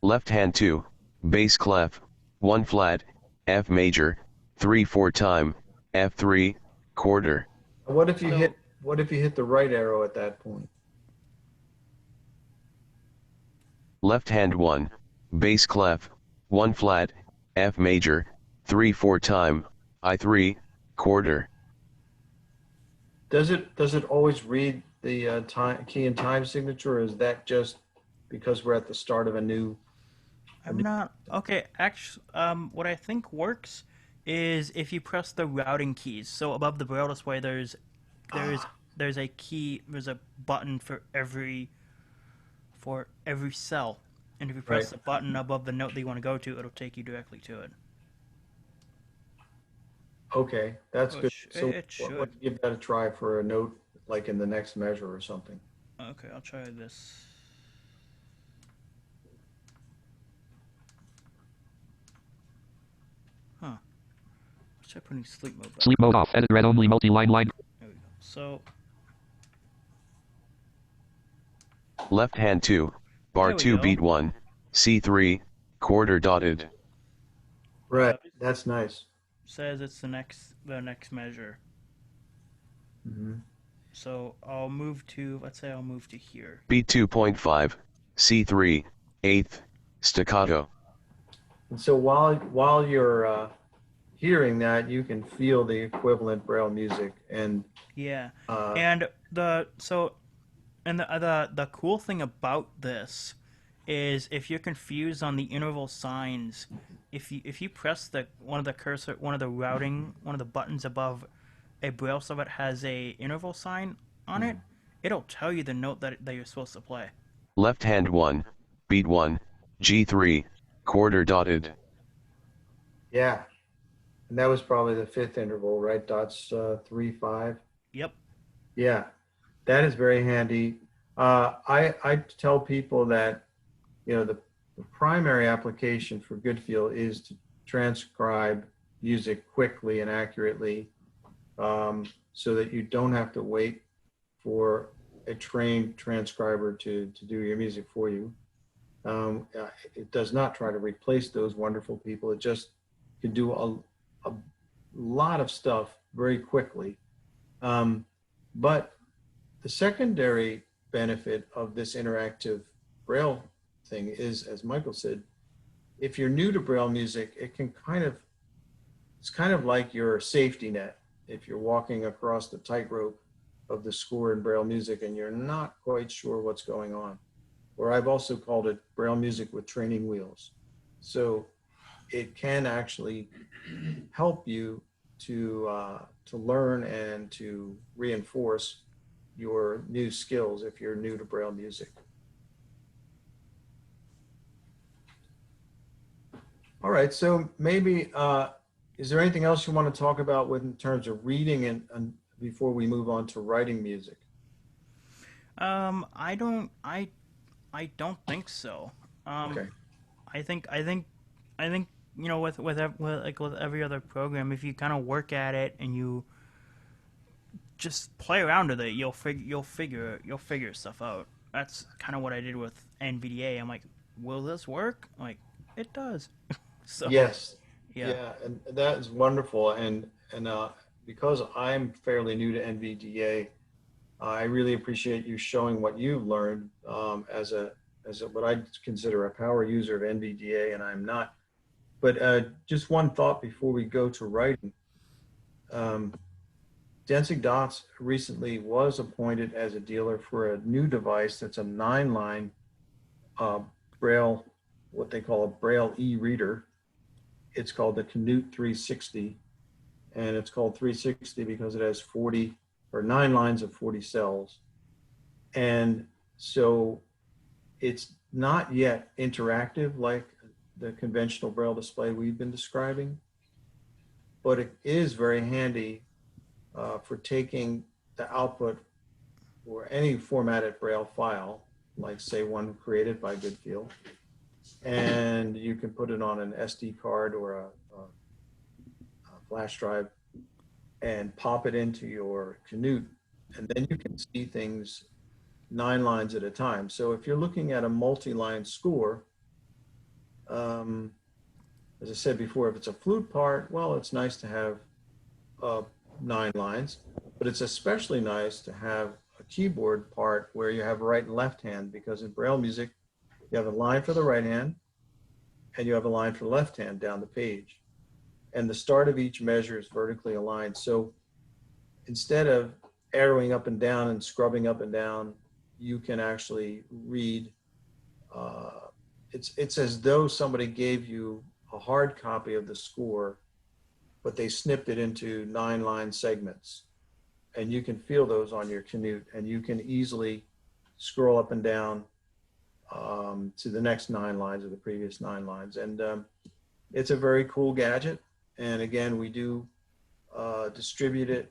Left hand 2, bass clef, 1 flat, F major, 3/4 time, F3, quarter. What if you So- hit the right arrow at that point? Left hand 1, bass clef, 1 flat, F major, 3/4 time, I3, quarter. Does it always read the time key and time signature, or is that just because we're at the start of a new? I'm not okay. Actually, what I think works is if you press the routing keys. So above the braille display, there's a key. There's a button for every cell, and if you press Right. the button above the note that you want to go to, it'll take you directly to it. Okay, that's good. Which So it should. let's give that a try for a note, like in the next measure or something. Okay, I'll try this. Huh. Let's try putting sleep mode back. Sleep mode off. Edit read only multi-line line. There we go. So Left hand 2, bar There we 2 go. beat 1, C3, quarter dotted. Right, that's nice. says it's the next measure. Hmm. So I'll move to, let's say I'll move to here. Beat 2.5, C3, eighth, staccato. And so while you're hearing that, you can feel the equivalent Braille music, and Yeah. uh, And the cool thing about this is if you're confused on the interval signs, if you press one of the buttons above a braille cell that has a interval sign on it, it'll tell you the note that you're supposed to play. Left hand 1, beat 1, G3, quarter dotted. yeah, and that was probably the fifth interval, right? Dots 3, 5. Yep. Yeah, that is very handy. I tell people that, the primary application for GOODFEEL is to transcribe music quickly and accurately, so that you don't have to wait for a trained transcriber to do your music for you. It does not try to replace those wonderful people. It just can do a lot of stuff very quickly. But the secondary benefit of this interactive Braille thing is, as Michael said, if you're new to Braille music, it's kind of like your safety net. If you're walking across the tightrope of the score in Braille music and you're not quite sure what's going on, or I've also called it Braille music with training wheels. So it can actually help you to learn and to reinforce your new skills if you're new to Braille music. All right, so maybe is there anything else you want to talk about with in terms of reading and before we move on to writing music? I don't. I don't think so. Okay. I think you know with every other program, if you kind of work at it and you just play around with it, you'll figure stuff out. That's kind of what I did with NVDA. I'm like, will this work? I'm like, it does. So Yes. yeah. Yeah, and that is wonderful. And because I'm fairly new to NVDA, I really appreciate you showing what you've learned as a what I consider a power user of NVDA, and I'm not. But just one thought before we go to writing. Um, Danzig Dots recently was appointed as a dealer for a new device that's a 9-line uh, Braille, what they call a Braille e-reader. It's called the Canute 360, and it's called 360 because it has 40 or 9 lines of 40 cells. And so it's not yet interactive like the conventional Braille display we've been describing, but it is very handy for taking the output or any formatted Braille file, like say one created by GOODFEEL, and you can put it on an SD card or a flash drive and pop it into your Canute, and then you can see things 9 lines at a time. So if you're looking at a multi-line score, as I said before, if it's a flute part, well, it's nice to have 9 lines, but it's especially nice to have a keyboard part where you have right and left hand, because in Braille music, you have a line for the right hand and you have a line for the left hand down the page. And the start of each measure is vertically aligned. So instead of arrowing up and down and scrubbing up and down, you can actually read. It's as though somebody gave you a hard copy of the score, but they snipped it into 9-line segments. And you can feel those on your Canute, and you can easily scroll up and down to the next 9 lines of the previous 9 lines. And it's a very cool gadget. And again, we do distribute it.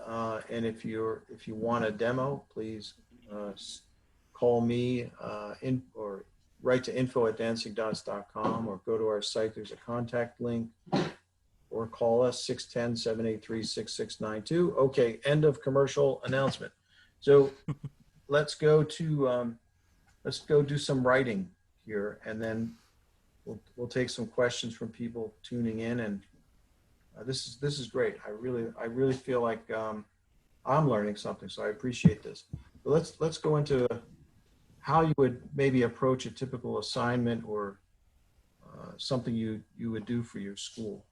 And if you want a demo, please call me or write to info@danzigdots.com, or go to our site. There's a contact link, or call us 610-783-6692. Okay, end of commercial announcement. So let's go do some writing here, and then we'll take some questions from people tuning in. And this is great. I really feel like I'm learning something, so I appreciate this. But let's go into how you would maybe approach a typical assignment or something you would do for your school.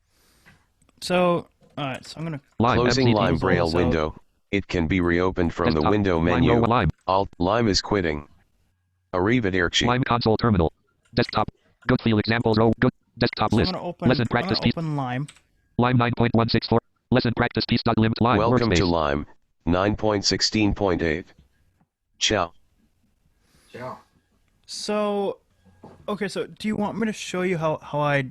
So all right, so I'm gonna Closing MCD. Lime Braille So- window. It can be reopened from the Desktop. window Lime menu. logo Lime. Alt Lime is quitting. Arrivederci. Lime console terminal. Desktop. GOODFEEL examples row. Good. Desktop so I'm list. gonna open. Lesson I'm practice gonna piece. open Lime. Lime 9.164. Lesson practice piece. Limit Lime. Welcome workspace. to Lime 9.16.8. Ciao. Yeah. So, okay. So, do you want me to show you how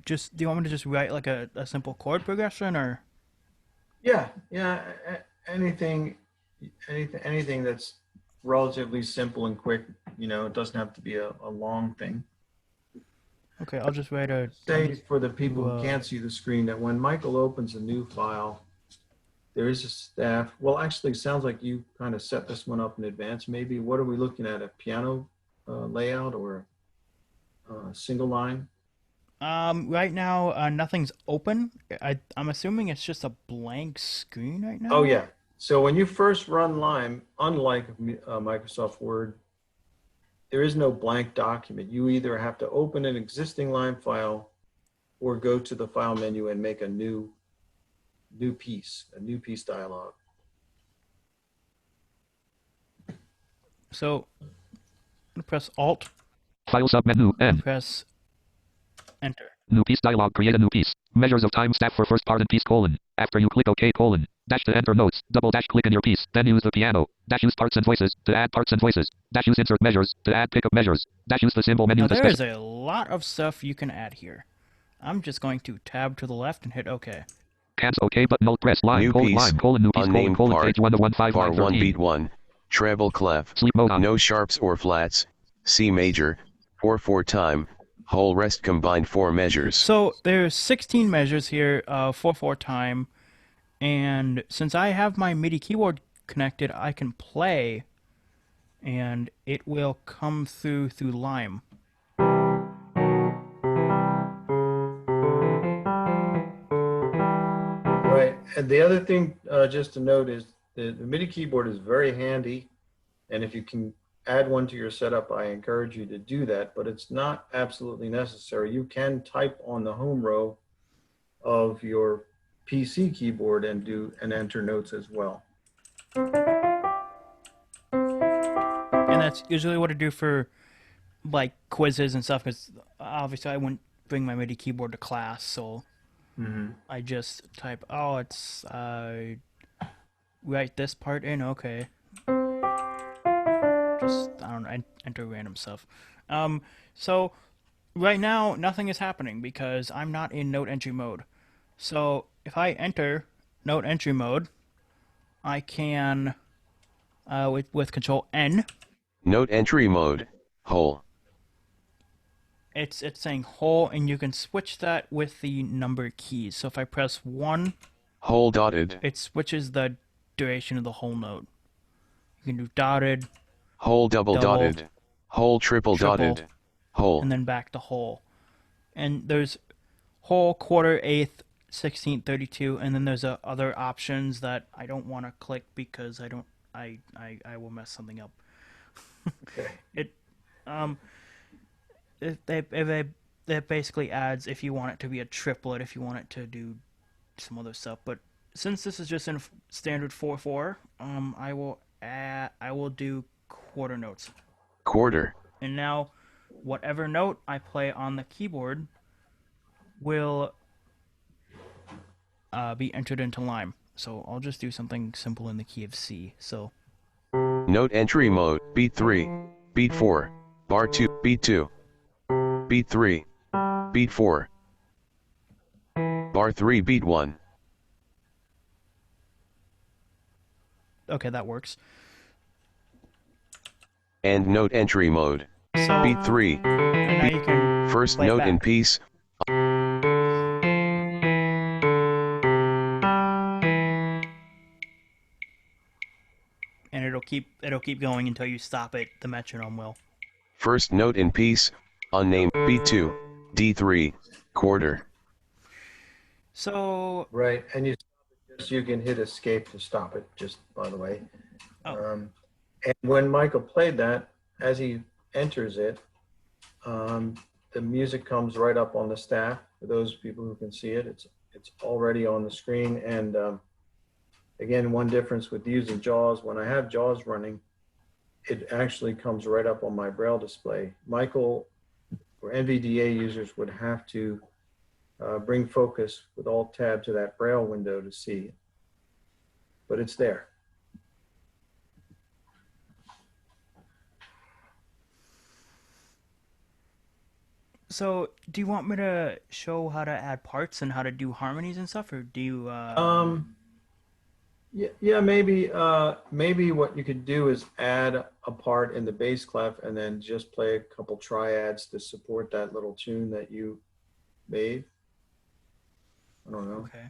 do you want me to just write like a simple chord progression, or? Yeah. Anything that's relatively simple and quick. It doesn't have to be a long thing. Okay, I'll just write a. Say for the people who uh, can't see the screen that when Michael opens a new file, there is a staff. Well, actually, it sounds like you kind of set this one up in advance. Maybe what are we looking at? A piano layout or a single line? Right now, nothing's open. I'm assuming it's just a blank screen right now. Oh yeah. So when you first run Lime, unlike Microsoft Word, there is no blank document. You either have to open an existing Lime file or go to the file menu and make a new piece dialog. So I'm gonna press Alt File submenu. and N. press Enter. New piece dialog. Create a new piece. Measures of time staff for first part and piece colon. After you click OK colon. Dash to enter notes. Double dash click in your piece. Then use the piano. Dash use parts and voices to add parts and voices. Dash use insert measures to add pickup measures. Dash use the symbol menu Now to there is a lot of stuff you can add here. I'm just going to tab to the left and hit OK. Cancel OK button. Alt press line. New Colon, piece. line colon new piece Unnamed colon part. page 1 of 15 Bar line 1 13. beat 1. Treble clef. Sleep mode on. No sharps or flats. C major. 4/4 time. Whole rest combined 4 measures. So there's 16 measures here, 4/4 time, and since I have my MIDI keyboard connected, I can play, and it will come through Lime. Right. And the other thing just to note is the MIDI keyboard is very handy. And if you can add one to your setup, I encourage you to do that, but it's not absolutely necessary. You can type on the home row of your PC keyboard and enter notes as well. And that's usually what I do for like quizzes and stuff, because obviously I wouldn't bring my MIDI keyboard to class, so I just type, oh, it's write this part in, okay. Just, I don't know, enter random stuff. So right now nothing is happening because I'm not in note entry mode. So if I enter note entry mode, I can with Control N. Note entry mode. Whole. It's saying whole, and you can switch that with the number keys. So if I press 1, Whole dotted. it switches the duration of the whole note. You can do dotted, Whole double Double. dotted. Whole triple dotted. Whole. and then back to whole. And there's whole, quarter, eighth, 16th, 32, and then there's other options that I don't want to click because I will mess something up. Okay. It basically adds if you want it to be a triplet, if you want it to do some other stuff. But since this is just in standard 4/4, I will do quarter notes. Quarter. And now, whatever note I play on the keyboard will be entered into Lime. So I'll just do something simple in the key of C. So Note entry mode. Beat 3. Beat 4. Bar 2. Beat 2. Beat 3. Beat 4. Bar 3. Beat 1. okay, that works. And note entry mode. So Beat 3. and now you can First play it note in back. piece. And it'll keep going until you stop it. The metronome will. First note in piece. Unnamed. Beat 2. D3. Quarter. So Right. And you can hit escape to stop it, just by the way. Oh. And when Michael played that, as he enters it, the music comes right up on the staff. For those people who can see it, it's already on the screen. And again, one difference with using JAWS, when I have JAWS running, it actually comes right up on my Braille display. Michael or NVDA users would have to bring focus with Alt-Tab to that Braille window to see it. But it's there. So, do you want me to show how to add parts and how to do harmonies and stuff, or do you? Yeah, maybe what you could do is add a part in the bass clef and then just play a couple triads to support that little tune that you made. I don't know. Okay.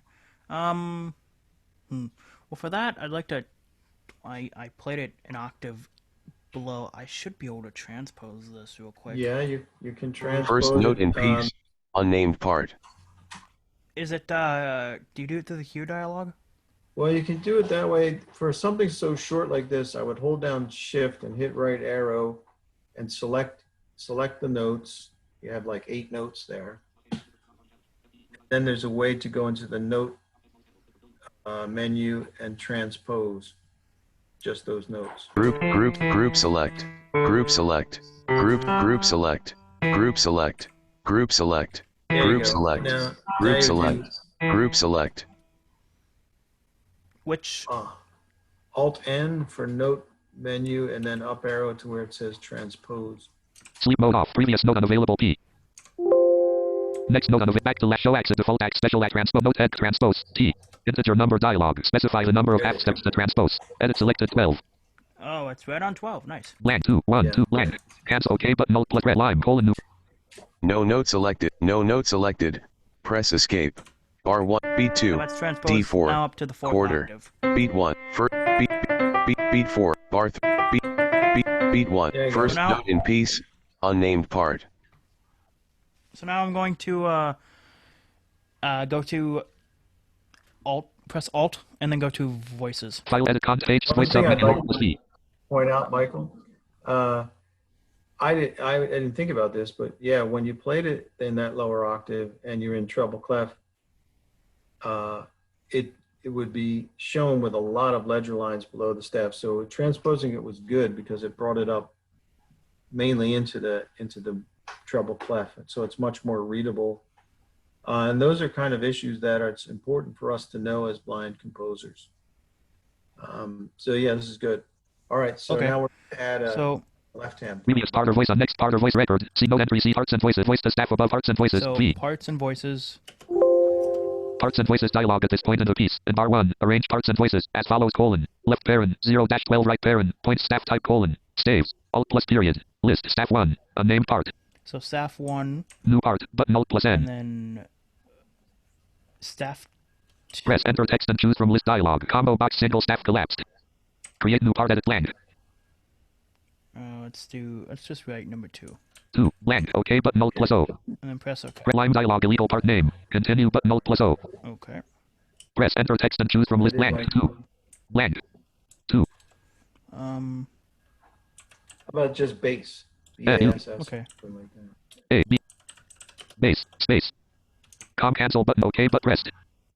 Well, for that, I'd like to. I played it an octave below. I should be able to transpose this real quick. Yeah, you can transpose First note in it. piece. Unnamed part. Is it? Do you do it through the cue dialog? Well, you can do it that way. For something so short like this, I would hold down Shift and hit right arrow and select the notes. You have like 8 notes there. Then there's a way to go into the note menu and transpose just those notes. Group select, group select, group select, group select, group select, There you group go. select, Now group you select, group select. Which do Alt N for note menu and then up arrow to where it says transpose. Sleep mode off. Previous note unavailable P. Next note unavailable. Back to last show access default act special at transpose. Note head transpose T. Integer number dialog. Specify the number of app steps to transpose. Edit selected 12. oh, it's right on 12. Nice. Blank 2 1 Yeah. 2 blank. Cancel OK button alt plus red lime colon new. No note selected. No note selected. Press escape. R1, So B2, let's transpose D4, now up to the 4th quarter. octave. Beat 1, beat 4, bar 3, beat 1, There you go. first Now- note in piece, unnamed part. So now I'm going to go to press Alt, and then go to Voices. File edit content page. One Voice thing sub I'd menu like alt plus V. Point out, Michael. I didn't think about this, but yeah, when you played it in that lower octave and you're in treble clef, it would be shown with a lot of ledger lines below the staff. So transposing it was good because it brought it up mainly into the treble clef, so it's much more readable. And those are kind of issues that it's important for us to know as blind composers. So yeah, this is good. All right, so Okay. now we're at So left hand. Previous part or voice on next part or voice record. See note entry. See parts and voices. Voice to staff above parts and voices. V. parts and voices. Parts and voices dialog at this point in the piece. In bar 1, arrange parts and voices as follows colon. Left parent, 0-12 right parent, point staff type colon. Staves, alt plus period. List staff 1, a named part. So staff 1, New part, button alt plus and N. then staff 2. Press enter text and choose from list dialog. Combo box single staff collapsed. Create new part edit blank. Let's just write number 2. 2, blank, OK button alt plus O. And then press OK. Red line dialog illegal part name. Continue button alt plus O. Okay. Press enter text and choose from list blank. 2, blank. 2, How about just base? Yeah, BASS, okay. something like that. A, B. Base, space. Com cancel button OK but pressed.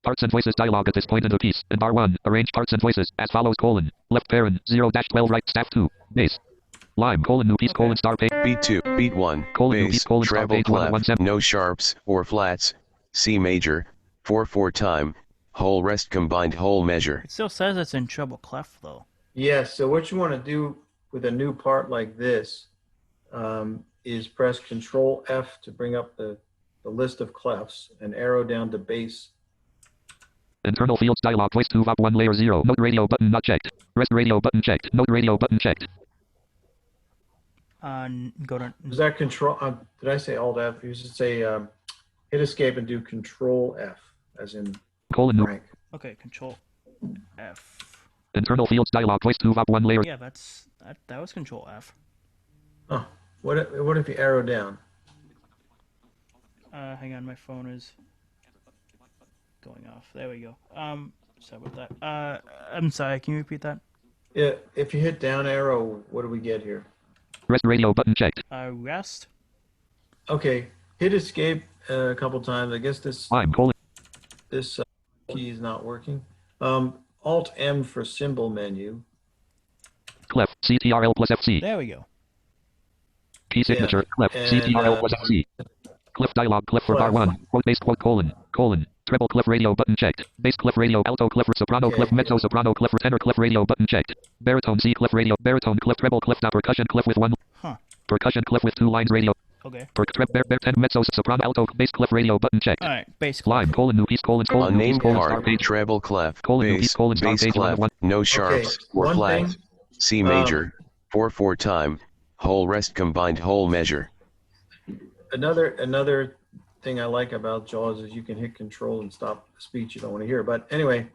Parts and voices dialog at this point in the piece. In bar 1, arrange parts and voices as follows colon. Left parent, 0-12 right staff 2, base. Lime colon new piece colon star page. Beat 2, beat 1, Colon new bass, piece colon star treble page clef, 117. no sharps or flats, C major, 4/4 time, whole rest combined whole measure. It still says it's in treble clef though. Yes, so what you want to do with a new part like this is press Control F to bring up the list of clefs and arrow down to bass. Internal fields dialog voice 2 VOP 1 layer 0. Note radio button not checked. Rest radio button checked. Note radio button checked. Go to Is that Control? Did I say Alt F? You should say hit Escape and do Control F, as in Colon new. rank. okay. Control F. Internal fields dialog voice 2 VOP 1 layer. Yeah, that was Control F. Oh, what if you arrow down? Hang on, my phone is going off. There we go. Sorry about that. I'm sorry. Can you repeat that? Yeah, if you hit down arrow, what do we get here? Rest radio button checked. Rest. Okay, hit Escape a couple times. I guess this Lime colon. key is not working. Alt M for symbol menu. Clef CTRL plus FC. There we go. Key signature. Clef and, CTRL plus FC. Clef dialog clef for bar Clef. 1. Quote base quote colon. Treble clef radio button checked. Bass clef radio alto clef soprano Okay. clef mezzo soprano clef tenor clef radio button checked. Baritone C clef radio baritone clef treble clef dot percussion clef with 1. Huh. Percussion clef with 2 lines radio. Okay. Ten mezzo soprano alto bass clef radio button checked. All right. Basically. Lime colon new piece colon new piece Unnamed colon star part, page. treble clef, Colon new piece bass, colon star bass page clef, 1. no sharps or one flats, thing, C major, 4/4 time, whole rest combined whole measure. Another thing I like about JAWS is you can hit Control and stop the speech you don't want to hear. But anyway,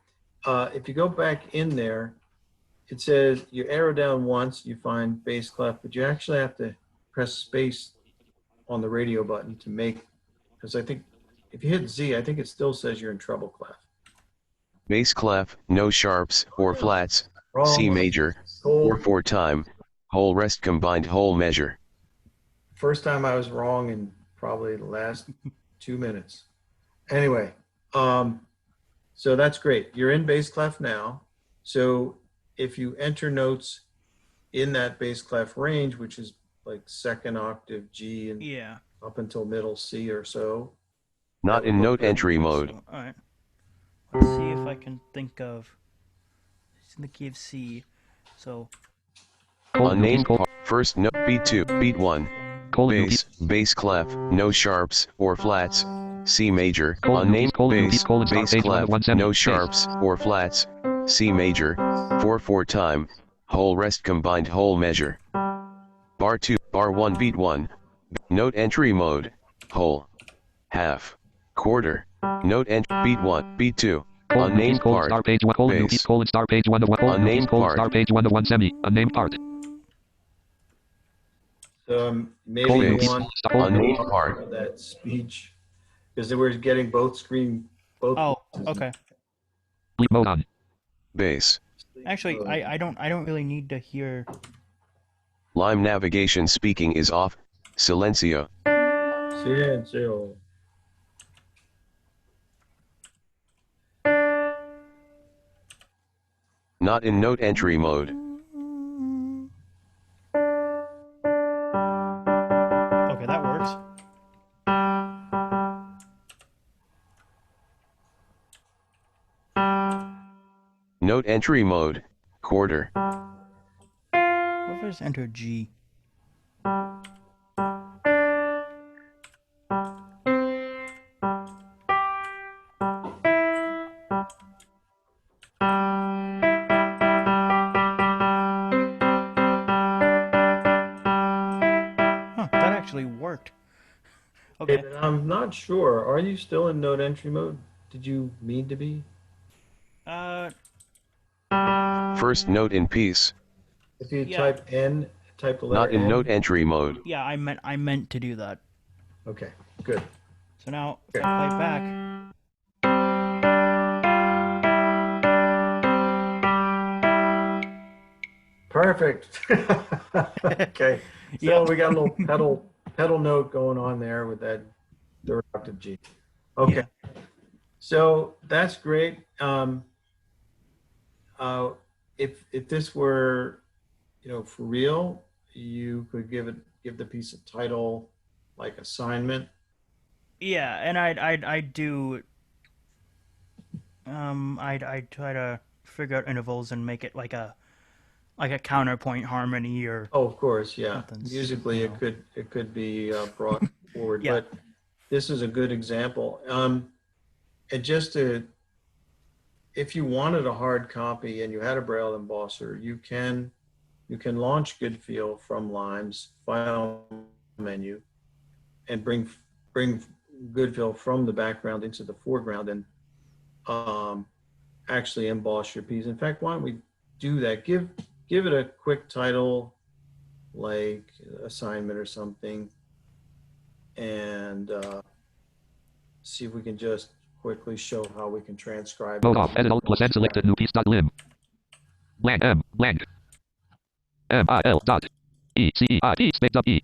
if you go back in there, it says you arrow down once, you find bass clef, but you actually have to press space on the radio button to make, because I think if you hit Z, I think it still says you're in treble clef. Bass clef, no sharps or flats, Wrong. C major, Whole. 4/4 time, whole rest combined whole measure. First time I was wrong in probably the last 2 minutes. Anyway, so that's great. You're in bass clef now. So if you enter notes in that bass clef range, which is like second octave G and Yeah. up until middle C or so. Not in note entry mode. So, all right. Let's see if I can think of. It's in the key of C. So. Unnamed part. First note. Beat 2. Beat 1. Bass. Bass clef. No sharps or flats. C major. Unnamed bass. Bass clef. No sharps or flats. C major. 4/4 time. Whole rest combined whole measure. Bar 2. Bar 1. Beat 1. Note entry mode. Whole. Half. Quarter. Note beat 1. Beat 2. Unnamed part. Star page 1 colon Bass. colon star page 1 of 1 colon Unnamed part. star page 1 of 1 semi. Unnamed part. So maybe Colon, you want unnamed part. of that speech because they were getting both. Oh, okay. Sleep mode on. Bass. Actually, I don't really need to hear. Lime navigation speaking is off. Silencio. Silencio. Not in note entry mode. Okay, that works. Note entry mode. Quarter. What if I just enter G? Huh, that actually worked. Okay. Hey, but I'm not sure. Are you still in note entry mode? Did you mean to be? First note in piece. If you Yeah. type the letter Not in N. note entry mode. Yeah, I meant to do that. Okay, good. So now if I play back. Perfect. Okay. So Yep. we got a little pedal note going on there with that third octave G. Okay. Yeah. So that's great. If this were, for real, you could give the piece a title like assignment. Yeah, and I'd do. I'd try to figure out intervals and make it like a counterpoint harmony or. Oh, of course, yeah. Something's, Musically, you know. it could be brought forward, Yeah. but this is a good example. And just if you wanted a hard copy and you had a Braille embosser, you can launch GOODFEEL from Lime's file menu and bring GOODFEEL from the background into the foreground and actually emboss your piece. In fact, why don't we do that? Give it a quick title like assignment or something, and see if we can just quickly show how we can transcribe Mode it. off. Edit alt plus N selected new piece dot lim. Blank M blank. MIL dot ECEIP space up E.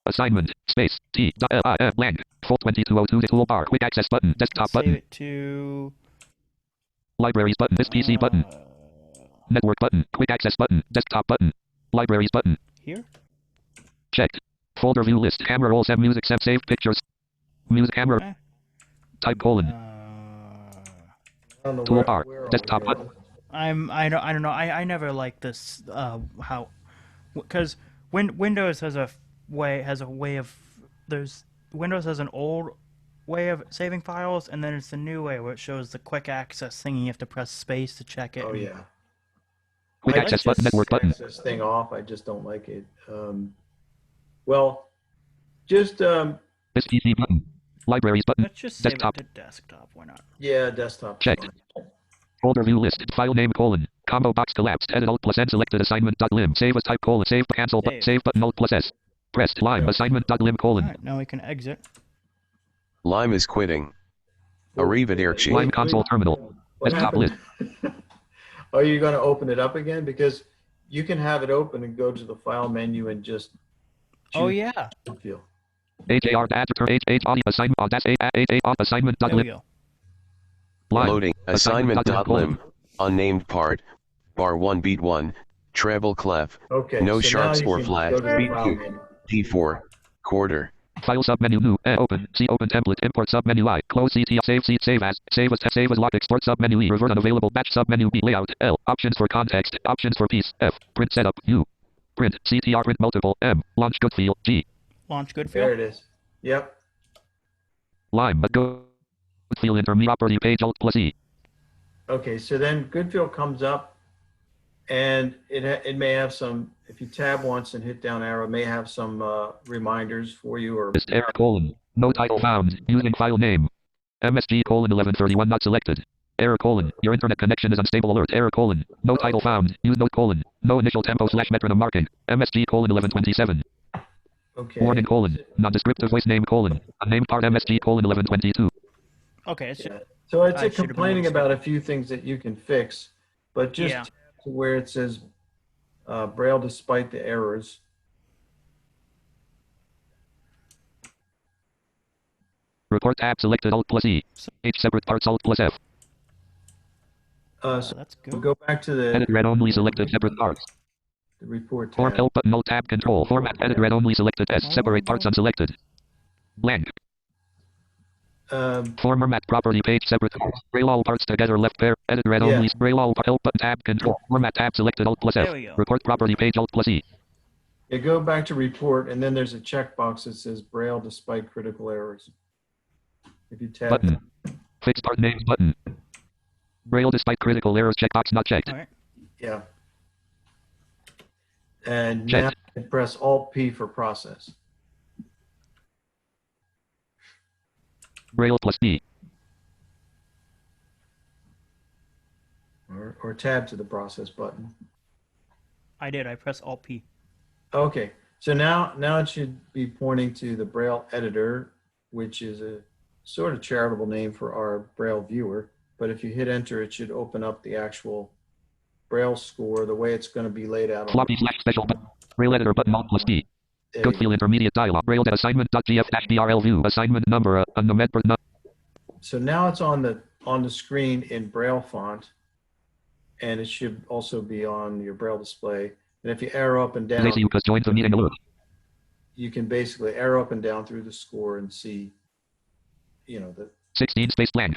Assignment space T dot LIM blank. Full 2202 toolbar. Quick access button. Desktop Save button. it to. Libraries button. This PC button. Network button. Quick access button. Desktop button. Libraries button. Here. Checked. Folder view list. Camera roll. Save music. Save saved pictures. Music camera. Eh. Type colon. I don't know Toolbar. where Desktop are we button. I don't know. I never like this. How, because Windows has a way of Windows has an old way of saving files, and then it's the new way where it shows the quick access thing. You have to press space to check it. Oh and- yeah. Quick I access just button. Network button. access thing off. I just don't like it. Well, just This PC button. Libraries button. Let's just save Desktop. it to desktop. Why not? yeah, desktop. Checked. Folder view list. File name colon. Combo box collapsed. Edit alt plus N selected assignment dot lim. Save as type colon. Save cancel button. Save. Save button alt plus S. Pressed Lime assignment dot lim colon. All right, now we can exit. Lime is quitting. Arrivederci. Lime console terminal. What Desktop list. happened? Are you going to open it up again? Because you can have it open and go to the file menu and just Oh choose yeah. GoodFeel. HAR H audio assignment assignment There we go. Loading assignment.lim. Unnamed part. Bar 1 beat 1. Treble clef. Okay, No so sharps now you or can flats. go to the Beat file 2. menu. D4. Quarter. File submenu new open C open template import submenu I close CT save as lock export submenu E revert unavailable batch submenu B layout L options for context options for piece F print setup U print CTR print multiple M launch GoodFeel G Launch There GoodFeel. it is. Yep. Lime but GoodFeel intermediate property page Alt plus E. Okay, so then GoodFeel comes up, and it may have some. If you tab once and hit down arrow, it may have some reminders for you. Or Error colon no title found using file name MSG colon 1131 not selected. Error colon. Your internet connection is unstable alert. Error colon. No title found. Use note colon. No initial tempo / metronome marking. MSG colon 1127. okay, Warning colon. Non-descriptive voice name colon. Unnamed part MSG colon 1122. Okay. It's yeah. So it's I should have been complaining able to about a few things that you can fix, but just Yeah. to where it says Braille despite the errors. Report tab selected Alt plus E. H separate parts Alt plus F. So that's we'll good. go back to the Edit read only selected separate parts. report Form tab. help button Alt tab control. Format edit read only selected S. Separate parts unselected. Blank. Format property page separate parts. Braille all parts together left pair. Edit read Yeah. only. Braille all help button tab control. Format tab selected Alt plus F. There we go. Report property page Alt plus E. You go back to report, and then there's a checkbox that says Braille despite critical errors. If you tab Button. Fix part names button. Braille despite critical errors checkbox not checked. All right. yeah. And Checked. now you can press Alt P for process. Braille plus D. Or tab to the process button. I did. I pressed Alt P. Okay, so now it should be pointing to the Braille editor, which is a sort of charitable name for our Braille viewer. But if you hit enter, it should open up the actual Braille score the way it's going to be laid out. Floppy / special button. Braille editor button Alt plus D. GoodFeel intermediate dialog. Braille assignment.gf-brl view. Assignment number So now it's on the screen in Braille font, and it should also be on your Braille display. And if you arrow up and down, Lazy Lucas joins the meeting alert. you can basically arrow up and down through the score and see, the 16 space blank.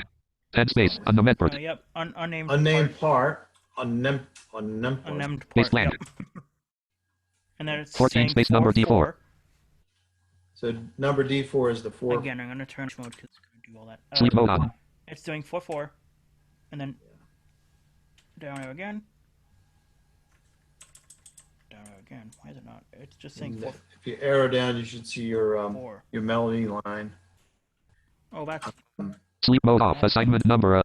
10 space. Unnamed part. Yep. Unnamed. unnamed part. unnamed part. Unnamed Space part. blank. Yep. And then it's 14 saying space number 4, D4. So number D4 is the 4. Again, I'm gonna turn mode because it's gonna do all that. Sleep mode on. It's doing 4, and then down arrow again. Down arrow again. Why is it not? It's just saying 4. If you arrow down, you should see your 4. melody line. Oh, that's Sleep mode off. Assignment number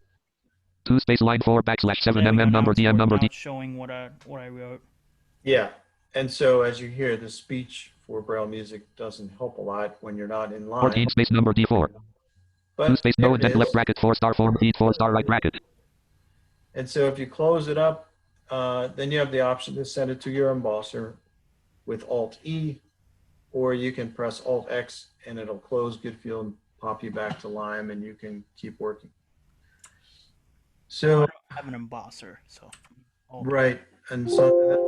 2 space line 4 / 7 there we go. mm Now number it's DM number now D. it's showing what I wrote. Yeah, and so as you hear, the speech for Braille music doesn't help a lot when you're not in line. 14 space number D4. But 2 space there no it intent is. left bracket 4 star form D 4 star right bracket. And so if you close it up, then you have the option to send it to your embosser with Alt E, or you can press Alt X and it'll close GoodFeel and pop you back to Lime, and you can keep working. So I don't have an embosser, so. right, and so that's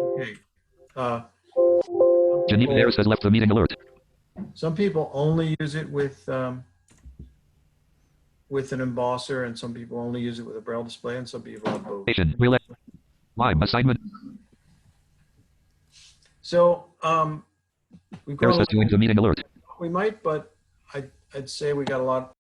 okay. Geneva Harris has left the meeting alert. Some people only use it with an embosser, and some people only use it with a Braille display, and some people have both. Relay. Lime assignment. So we've got Harris has joined the meeting alert. we might, but I'd say we got a lot